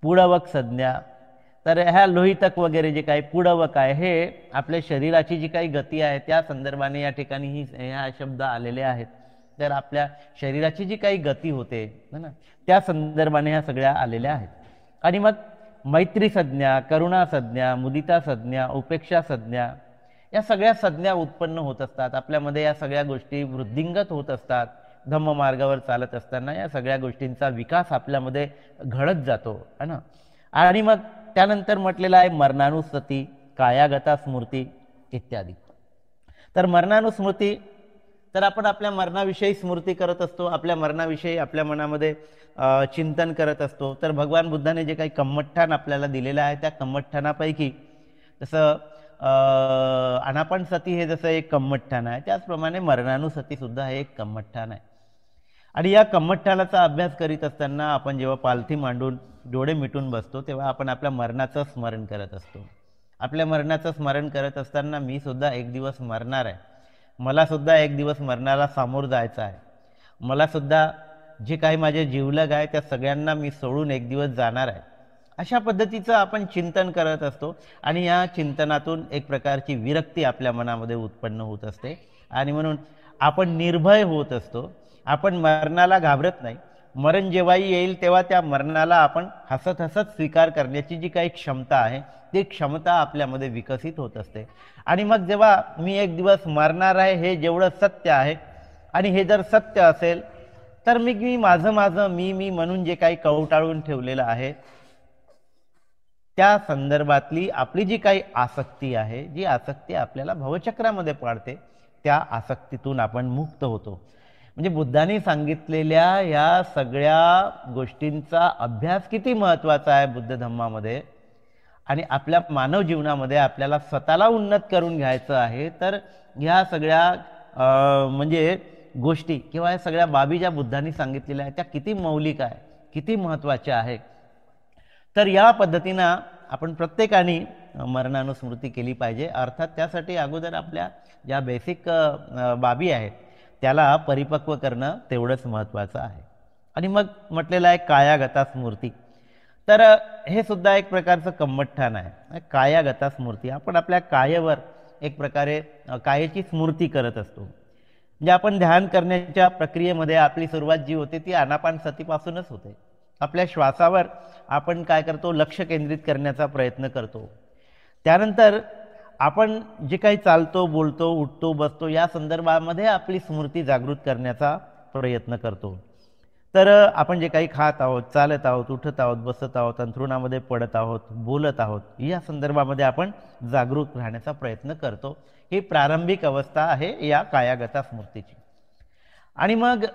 पुढवक संज्ञा. तर ह्या लोहितक वगैरे जे काही पुढवक आहे, हे आपल्या शरीराची जी काही गती आहे त्या संदर्भाने या ठिकाणी ह्या शब्द आलेले आहेत. तर आपल्या शरीराची जी काही गती होते ना, त्या संदर्भाने ह्या सगळ्या आलेल्या आहेत. आणि मग मैत्री संज्ञा, करुणा संज्ञा, मुदिता संज्ञा, उपेक्षा संज्ञा, या सगळ्या संज्ञा उत्पन्न होत असतात आपल्यामध्ये. या सगळ्या गोष्टी वृद्धिंगत होत असतात. धम्म मार्गावर चालत असताना या सगळ्या गोष्टींचा विकास आपल्यामध्ये घडत जातो है ना. आणि मग त्यानंतर म्हटलेलं आहे मरणानुस्मृती, कायागता स्मृती इत्यादी. तर मरणानुस्मृती, तर आपण आपल्या मरणाविषयी स्मृती करत असतो, आपल्या मरणाविषयी आपल्या मनामध्ये चिंतन करत असतो. तर भगवान बुद्धाने जे काही कम्मठ्ठान आपल्याला दिलेलं आहे त्या कम्मठ्ठानापैकी जसं आनापान सती हे जसं एक कम्मठ्ठान आहे, त्याचप्रमाणे मरणानुसती सुद्धा हे एक कम्मठ्ठान आहे. आणि या कम्मठ्ठानाचा अभ्यास करीत असताना आपण जेव्हा पालथी मांडून डोळे मिटून बसतो तेव्हा आपण आपल्या मरणाचं स्मरण करत असतो. आपल्या मरणाचं स्मरण करत असताना मी सुद्धा एक दिवस मरणार आहे, मला सुद्धा एक दिवस मरणाला सामोरं जायचं आहे, मला सुद्धा जे काही माझे जीवलग आहे त्या सगळ्यांना मी सोडून एक दिवस जाणार आहे, अशा पद्धतीचं आपण चिंतन करत असतो. आणि या चिंतनातून एक प्रकारची विरक्ती आपल्या मनामध्ये उत्पन्न होत असते. आणि म्हणून आपण निर्भय होत असतो, आपण मरणाला घाबरत नाही. मरण जेव्हाही येईल तेव्हा त्या मरणाला आपण हसत हसत स्वीकार करण्याची जी काही क्षमता आहे ती क्षमता आपल्यामध्ये विकसित होत असते. आणि मग जेव्हा मी एक दिवस मरणार आहे हे जेवढं सत्य आहे, आणि हे जर सत्य असेल तर मी माझं मी म्हणून जे काही कवटाळून ठेवलेलं आहे त्या संदर्भातली आपली जी काही आसक्ती आहे, जी आसक्ती आपल्याला भवचक्रामध्ये पाडते, त्या आसक्तीतून आपण मुक्त होतो. म्हणजे बुद्धांनी सांगितलेल्या या सगळ्या गोष्टींचा अभ्यास किती महत्त्वाचा आहे बुद्ध धम्मामध्ये. आणि आपल्या मानव जीवनामध्ये आपल्याला स्वतःला उन्नत करून घ्यायचं आहे, तर ह्या सगळ्या म्हणजे गोष्टी किंवा या सगळ्या बाबी ज्या बुद्धांनी सांगितलेल्या आहेत त्या किती मौलिक आहे, किती महत्त्वाच्या आहे. तर या पद्धतीनं आपण प्रत्येकाने मरणानुस्मृती केली पाहिजे. अर्थात त्यासाठी अगोदर आपल्या ज्या बेसिक बाबी आहेत त्याला परिपक्व करणं तेवढंच महत्त्वाचं आहे. आणि मग म्हटलेलं आहे कायागता स्मृती, तर हे सुद्धा एक प्रकारचं कम्मठ्ठान आहे. कायागता स्मृती, आपण आपल्या कायेवर एक प्रकारे कायेची स्मृती करत असतो. म्हणजे आपण ध्यान करण्याच्या प्रक्रियेमध्ये आपली सुरुवात जी होते ती आनापान सतीपासूनच होते. आपल्या श्वासावर आपण काय करतो, लक्ष केंद्रित करण्याचा प्रयत्न करतो. त्यानंतर आपण जे काही चालतो, बोलतो, उठतो, बसतो या संदर्भामध्ये आपली स्मृती जागृत करण्याचा प्रयत्न करतो. तर आपण जे काही खात आहोत, चालत आहोत, उठत आहोत, बसत आहोत, अंथरुणामध्ये पडत आहोत, बोलत आहोत, या संदर्भामध्ये आपण जागरूक राहण्याचा प्रयत्न करतो. ही प्रारंभिक अवस्था आहे या कायागता स्मृतीची. आणि मग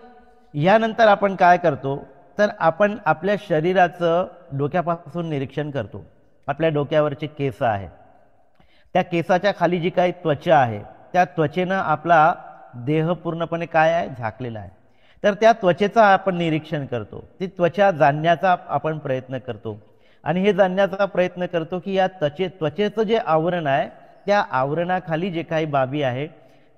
यानंतर आपण काय करतो, तर आपण आपल्या शरीराचं डोक्यापासून निरीक्षण करतो. आपल्या डोक्यावरचे केस आहे, त्या केसाच्या खाली जी काही त्वचा आहे त्या त्वचेनं आपला देह पूर्णपणे काय आहे, झाकलेला आहे. तर त्या त्वचेचा आपण निरीक्षण करतो, ती त्वचा जाणण्याचा आपण प्रयत्न करतो. आणि हे जाणण्याचा प्रयत्न करतो की या त्वचेचं जे आवरण आहे त्या आवरणाखाली जे काही बाबी आहे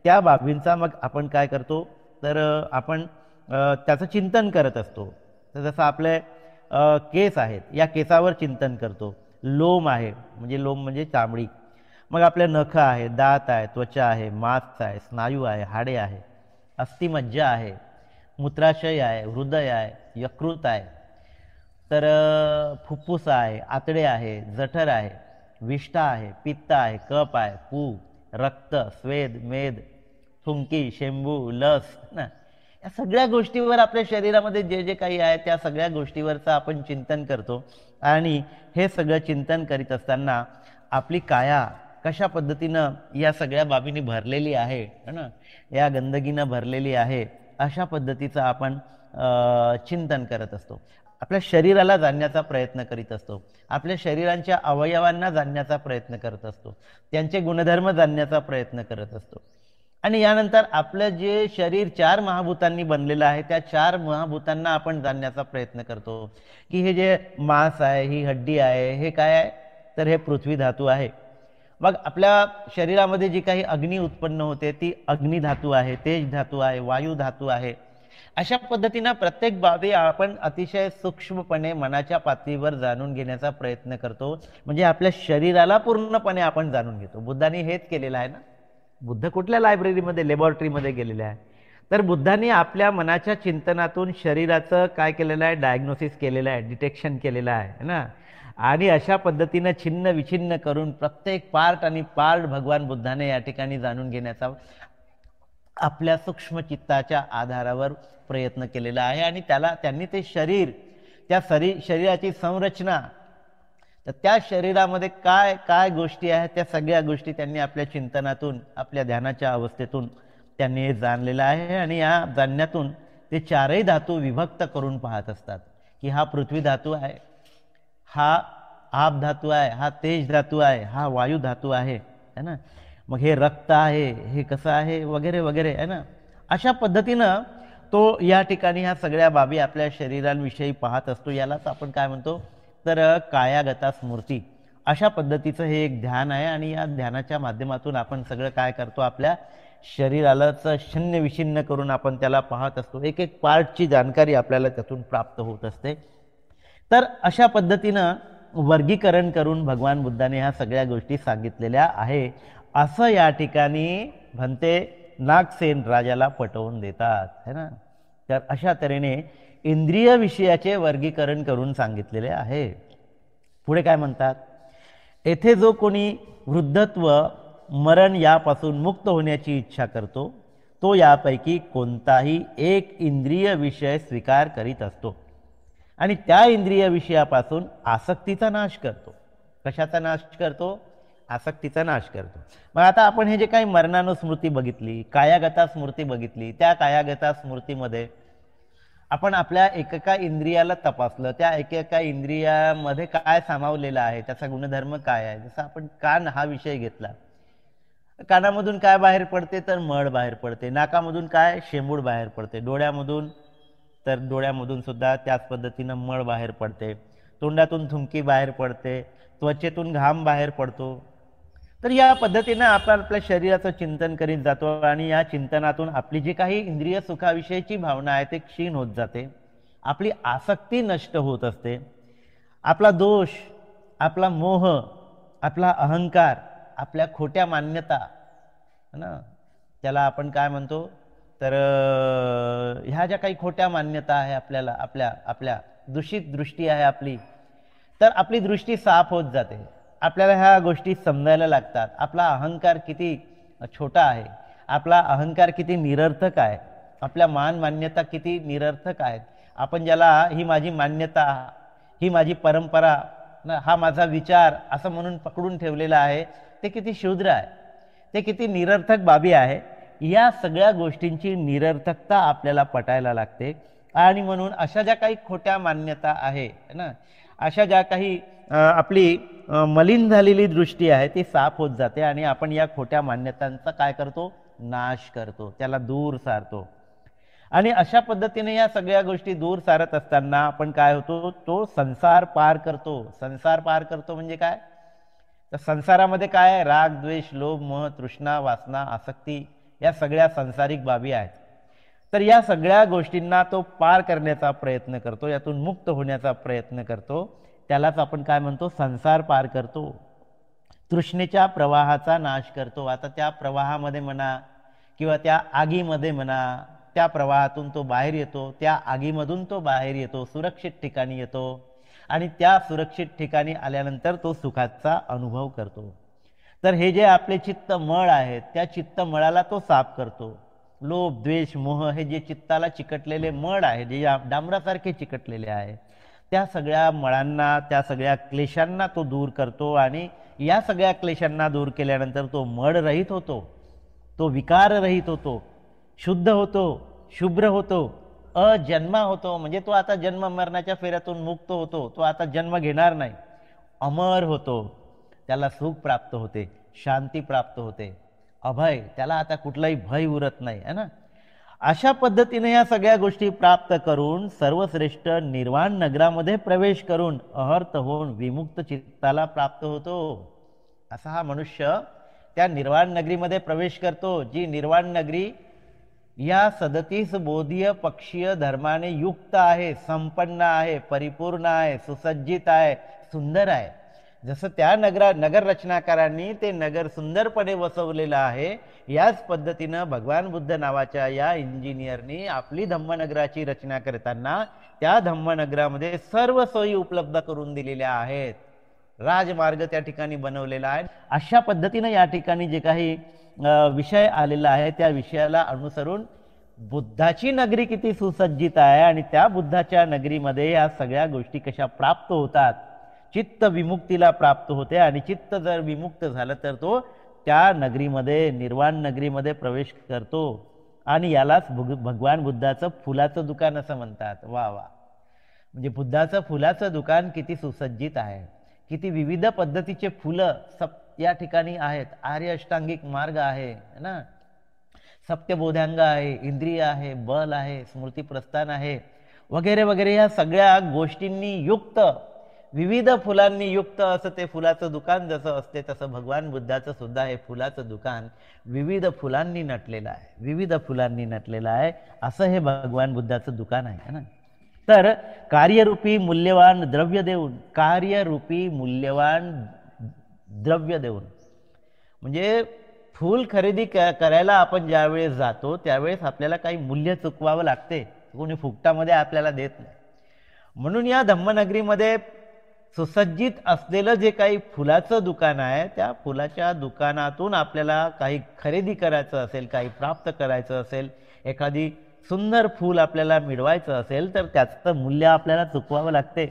त्या बाबींचा मग आपण काय करतो, तर आपण त्याचं चिंतन करत असतो. तर जसं आपले केस आहेत, या केसावर चिंतन करतो. लोम आहे, म्हणजे लोम म्हणजे चामडी. मग आपले नख आहे, दात आहे, त्वचा आहे, मांस आहे, स्नायू आहे, हाडे आहे, अस्थिमज्जा आहे, मूत्राशय आहे, हृदय आहे, यकृत आहे, तर फुफ्फुस आहे, आतडे आहे, जठर आहे, विष्ठा आहे, पित्त आहे, कफ आहे, पू, रक्त, स्वेद, मेद, थुंकी, शेंबू, लस ना, या सगळ्या गोष्टीवर आपल्या शरीरामध्ये जे जे काही आहे त्या सगळ्या गोष्टीवरचं आपण चिंतन करतो. आणि हे सगळं चिंतन करीत असताना आपली काया कशा पद्धतीनं या सगळ्या बाबींनी भरलेली आहे ना, या गंदगीनं भरलेली आहे, अशा पद्धतीचं आपण चिंतन करत असतो. आपल्या शरीराला जाणण्याचा प्रयत्न करीत असतो, आपल्या शरीरांच्या अवयवांना जाणण्याचा प्रयत्न करत असतो, त्यांचे गुणधर्म जाणण्याचा प्रयत्न करत असतो. आणि यानंतर आपलं जे शरीर 4 महाभूतांनी बनलेलं आहे त्या 4 महाभूतांना आपण जाणण्याचा प्रयत्न करतो की हे जे मांस आहे, ही हड्डी आहे, हे काय आहे, तर हे पृथ्वी धातू आहे. मग आपल्या शरीरामध्ये जी काही अग्नी उत्पन्न होते ती अग्नी धातू आहे, तेज धातू आहे, वायू धातू आहे. अशा पद्धतीनं प्रत्येक बाबी आपण अतिशय सूक्ष्मपणे मनाच्या पातळीवर जाणून घेण्याचा प्रयत्न करतो. म्हणजे आपल्या शरीराला पूर्णपणे आपण जाणून घेतो. बुद्धांनी हेच केलेलं आहे ना. बुद्ध कुठल्या लायब्ररीमध्ये, लॅबोरेटरीमध्ये गेलेले आहे, तर बुद्धांनी आपल्या मनाच्या चिंतनातून शरीराचं काय केलेलं आहे, डायग्नोसिस केलेलं आहे, डिटेक्शन केलेलं आहे ना. आणि अशा पद्धतीनं छिन्न विछिन्न करून प्रत्येक पार्ट आणि पार्ट भगवान बुद्धाने या ठिकाणी जाणून घेण्याचा आपल्या सूक्ष्म चित्ताच्या आधारावर प्रयत्न केलेला आहे. आणि त्यांनी ते शरीर, त्या शरीराची संरचना, तर त्या शरीरामध्ये काय काय गोष्टी आहेत त्या सगळ्या गोष्टी त्यांनी आपल्या चिंतनातून, आपल्या ध्यानाच्या अवस्थेतून त्यांनी हे जाणलेलं आहे. आणि या जाणण्यातून ते चारही धातू विभक्त करून पाहत असतात की हा पृथ्वी धातू आहे, हा आप धातू आहे, हा तेज धातू आहे, हा वायू धातू आहे, है ना. मग हे रक्त आहे, हे कसं आहे, वगैरे वगैरे, है ना. अशा पद्धतीनं तो या ठिकाणी ह्या सगळ्या बाबी आपल्या शरीरांविषयी पाहत असतो. यालाच आपण काय म्हणतो तर कायागता स्मृती, अशा पद्धतीचं हे एक ध्यान आहे. आणि या ध्यानाच्या माध्यमातून आपण सगळं काय करतो, आपल्या शरीरालाच शून्य विच्छिन्न करून आपण त्याला पाहत असतो. एक एक पार्टची जाणकारी आपल्याला त्यातून प्राप्त होत असते. तर अशा पद्धतीनं वर्गीकरण करून भगवान बुद्धाने ह्या सगळ्या गोष्टी सांगितलेल्या आहे, असं या ठिकाणी भंते नागसेन राजाला पटवून देतात, है ना. तर अशा तऱ्हेने इंद्रिय विषयाचे वर्गीकरण करून सांगितलेले आहे. पुढे काय म्हणतात, येथे जो कोणी वृद्धत्व मरण यापासून मुक्त होण्याची इच्छा करतो तो यापैकी कोणताही एक इंद्रिय विषय स्वीकार करीत असतो आणि त्या इंद्रिय विषयापासून आसक्तीचा नाश करतो. कशाचा नाश करतो, आसक्तीचा नाश करतो. मग आता आपण हे जे काही मरणानुस्मृती बघितली, कायागता स्मृती बघितली, त्या कायागता स्मृतीमध्ये आपण आपल्या एकेका इंद्रियाला तपासलं, त्या एकेका इंद्रियामध्ये काय सामावलेलं आहे, त्याचा गुणधर्म काय आहे. जसं आपण कान हा विषय घेतला, कानामधून काय बाहेर पडते तर मळ बाहेर पडते, नाकामधून काय शेंबूड बाहेर पडते, डोळ्यामधून तर डोळ्यामधून सुद्धा त्याच पद्धतीनं मळ बाहेर पडते, तोंडातून थुंकी बाहेर पडते, त्वचेतून घाम बाहेर पडतो. तर या पद्धतीनं आपण आपल्या शरीराचं चिंतन करीत जातो आणि या चिंतनातून आपली जी काही इंद्रिय सुखाविषयीची भावना आहे ते क्षीण होत जाते, आपली आसक्ती नष्ट होत असते, आपला दोष, आपला मोह, आपला अहंकार, आपल्या खोट्या मान्यता ना, त्याला आपण काय म्हणतो तर ह्या ज्या काही खोट्या मान्यता आहे आपल्याला, आपल्या दूषित दृष्टी आहे आपली, तर आपली दृष्टी साफ होत जाते. आपल्याला ह्या गोष्टी समजायला लागतात. आपला अहंकार किती छोटा आहे, आपला अहंकार किती निरर्थक आहे, आपल्या मान मान्यता किती निरर्थक आहेत. आपण ज्याला ही माझी मान्यता, ही माझी परंपरा, हा माझा विचार असं म्हणून पकडून ठेवलेला आहे, ते किती शूद्र आहे, ते किती निरर्थक बाबी आहे. या सगळ्या गोष्टींची निरर्थकता आपल्याला पटायला लागते. आणि म्हणून अशा ज्या काही खोट्या मान्यता आहे ना, अशा ज्या काही आपली मलिन झालेली दृष्टी आहे ती साफ होत जाते आणि आपण या खोट्या मान्यतांचा काय करतो, नाश करतो, त्याला दूर सारतो. आणि अशा पद्धतीने या सगळ्या गोष्टी दूर सारत असताना आपण काय होतो, तो संसार पार करतो. संसार पार करतो म्हणजे काय, तर संसारामध्ये काय आहे, राग, द्वेष, लोभ, मोह, तृष्णा, वासना, आसक्ती, या सगळ्या संसारिक बाबी आहेत. तर या सगळ्या गोष्टींना तो पार करण्याचा प्रयत्न करतो, यातून मुक्त होण्याचा प्रयत्न करतो. त्यालाच आपण काय म्हणतो, संसार पार करतो, तृष्णेच्या प्रवाहाचा नाश करतो. आता त्या प्रवाहामध्ये म्हणा किंवा त्या आगीमध्ये म्हणा, त्या प्रवाहातून तो बाहेर येतो, त्या आगीमधून तो बाहेर येतो, सुरक्षित ठिकाणी येतो आणि त्या सुरक्षित ठिकाणी आल्यानंतर तो सुखाचा अनुभव करतो. तर हे जे आपले चित्त मळ आहेत त्या चित्त मळाला तो साफ करतो. लोभ, द्वेष, मोह हे जे चित्ताला चिकटलेले मळ आहे, जे डांबरासारखे चिकटलेले आहे, त्या सगळ्या मळांना, त्या सगळ्या क्लेशांना तो दूर करतो. आणि या सगळ्या क्लेशांना दूर केल्यानंतर तो मळ रहित होतो, तो विकार रहित होतो, शुद्ध होतो, शुभ्र होतो, अजन्मा होतो. म्हणजे तो आता जन्म मरणाच्या फेऱ्यातून मुक्त होतो, तो आता जन्म घेणार नाही, अमर होतो, त्याला सुख प्राप्त होते, शांती प्राप्त होते, अभय, त्याला आता कुठलाही भय उरत नाही, है ना. अशा पद्धतीने या सगळ्या गोष्टी प्राप्त करून सर्वश्रेष्ठ निर्वाण नगरामध्ये प्रवेश करून अहर्त होऊन विमुक्त चित्ताला प्राप्त होतो. असा हा मनुष्य त्या निर्वाण नगरीमध्ये प्रवेश करतो, जी निर्वाण नगरी या 37 बोधीय पक्षीय धर्माने युक्त आहे, संपन्न आहे, परिपूर्ण आहे, सुसज्जित आहे, सुंदर आहे. जसं त्या नगर रचनाकारांनी ते नगर सुंदरपणे वसवलेलं आहे, याच पद्धतीनं भगवान बुद्ध नावाच्या या इंजिनियरनी आपली धम्मनगराची रचना करताना त्या धम्मनगरामध्ये सर्व सोयी उपलब्ध करून दिलेल्या आहेत. राजमार्ग त्या ठिकाणी बनवलेला आहे. अशा पद्धतीनं या ठिकाणी जे काही विषय आलेला आहे त्या विषयाला अनुसरून बुद्धाची नगरी किती सुसज्जित आहे आणि त्या बुद्धाच्या नगरीमध्ये या सगळ्या गोष्टी कशा प्राप्त होतात. चित्त विमुक्तीला प्राप्त होते आणि चित्त जर विमुक्त झालं तर तो त्या नगरीमध्ये, निर्वाण नगरीमध्ये प्रवेश करतो आणि यालाच भगवान बुद्धाचं फुलाचं दुकान असं म्हणतात. वा वा, म्हणजे बुद्धाचं फुलाचं दुकान किती सुसज्जित आहे, किती विविध पद्धतीचे फुलं या ठिकाणी आहेत. आर्य अष्टांगिक मार्ग आहे ना, सप्तबोधांग आहे, इंद्रिय आहे, बल आहे, स्मृती प्रस्थान आहे, वगैरे वगैरे. या सगळ्या गोष्टींनी युक्त, विविध फुलांनी युक्त असं ते फुलाचं दुकान जसं असते तसं भगवान बुद्धाचं सुद्धा हे फुलाचं दुकान विविध फुलांनी नटलेलं आहे, विविध फुलांनी नटलेलं आहे. असं हे भगवान बुद्धाचं दुकान आहे ना. तर कार्यरूपी मूल्यवान द्रव्य देऊन, कार्यरूपी मूल्यवान द्रव्य देऊन, म्हणजे फूल खरेदी करायला आपण ज्यावेळेस जातो त्यावेळेस आपल्याला काही मूल्य चुकवावं लागते, कोणी फुकटामध्ये आपल्याला देत नाही. म्हणून या धम्मनगरीमध्ये सुसज्जित असलेलं जे काही फुलाचं दुकान आहे, त्या फुलाच्या दुकानातून आपल्याला काही खरेदी करायचं असेल, काही प्राप्त करायचं असेल, एखादी सुंदर फूल आपल्याला मिळवायचं असेल तर त्याचं मूल्य आपल्याला चुकवावं लागते.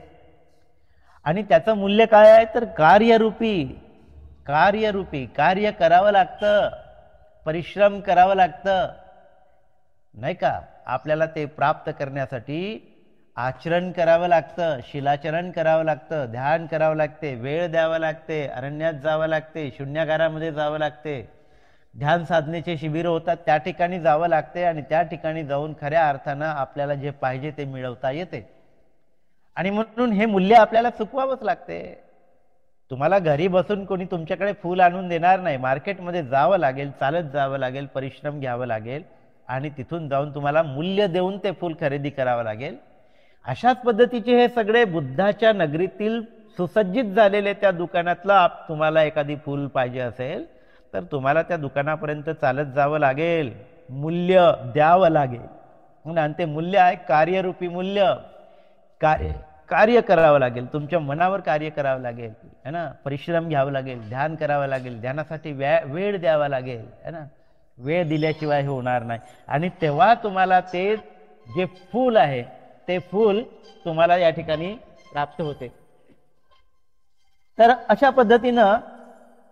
आणि त्याचं मूल्य काय आहे तर कार्यरूपी कार्य करावं लागतं, परिश्रम करावं लागतं, नाही का. आपल्याला ते प्राप्त करण्यासाठी आचरण करावं लागतं, शिलाचरण करावं लागतं, ध्यान करावं लागते, वेळ द्यावा लागते, अरण्यात जावं लागते, शून्यागारामध्ये जावं लागते, ध्यान साधनेचे शिबिर होतात त्या ठिकाणी जावं लागते आणि त्या ठिकाणी जाऊन खऱ्या अर्थानं आपल्याला जे पाहिजे ते मिळवता येते. आणि म्हणून हे मूल्य आपल्याला चुकवावंच लागते. तुम्हाला घरी बसून कोणी तुमच्याकडे फूल आणून देणार नाही, मार्केटमध्ये जावं लागेल, चालत जावं लागेल, परिश्रम घ्यावं लागेल आणि तिथून जाऊन तुम्हाला मूल्य देऊन ते फूल खरेदी करावं लागेल. अशाच पद्धतीचे हे सगळे बुद्धाच्या नगरीतील सुसज्जित झालेले त्या दुकानातलं तुम्हाला एखादी फूल पाहिजे असेल तर तुम्हाला त्या दुकानापर्यंत चालत जावं लागेल, मूल्य द्यावं लागेल. आणि ते मूल्य आहे कार्यरूपी मूल्य. कार्य करावं लागेल, तुमच्या मनावर कार्य करावं लागेल है ना, परिश्रम घ्यावं लागेल, ध्यान करावं लागेल, ध्यानासाठी वेळ द्यावा लागेल है ना, वेळ दिल्याशिवाय हे होणार नाही. आणि तेव्हा तुम्हाला ते जे फूल आहे ते फूल तुम्हाला या ठिकाणी प्राप्त होते. तर अशा पद्धतीनं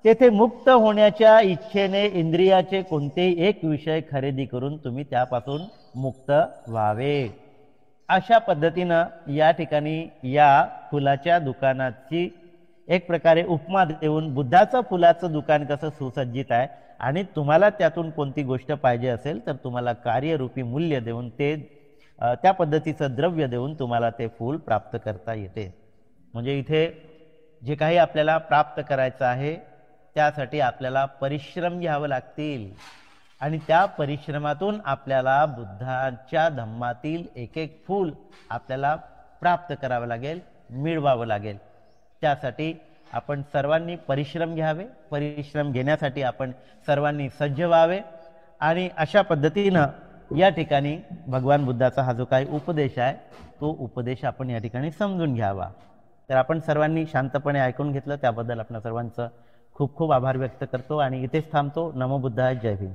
तेथे मुक्त होण्याच्या इच्छेने इंद्रियाचे कोणतेही एक विषय खरेदी करून तुम्ही त्यापासून मुक्त व्हावे. अशा पद्धतीनं या ठिकाणी या फुलाच्या दुकानाची एक प्रकारे उपमा देऊन बुद्धाचं फुलाचं दुकान कसं सुसज्जित आहे आणि तुम्हाला त्यातून कोणती गोष्ट पाहिजे असेल तर तुम्हाला कार्यरूपी मूल्य देऊन ते त्या पद्धतीचं द्रव्य देऊन तुम्हाला ते फूल प्राप्त करता येते. म्हणजे इथे जे काही आपल्याला प्राप्त करायचं आहे त्यासाठी आपल्याला परिश्रम घ्यावे लागतील आणि त्या परिश्रमातून आपल्याला बुद्धाच्या धम्मातील एक एक फूल आपल्याला प्राप्त करावं लागेल, मिळवावं लागेल. त्यासाठी आपण सर्वांनी परिश्रम घ्यावे, परिश्रम घेण्यासाठी आपण सर्वांनी सज्ज व्हावे. आणि अशा पद्धतीनं या ठिकाणी भगवान बुद्धाचा हा जो काही उपदेश आहे तो उपदेश आपण या ठिकाणी समजून घ्यावा. तर आपण सर्वांनी शांतपणे ऐकून घेतलं त्याबद्दल आपल्या सर्वांचं खूप खूप आभार व्यक्त करतो आणि इथेच थांबतो. नमो बुद्धाय. जय भीम.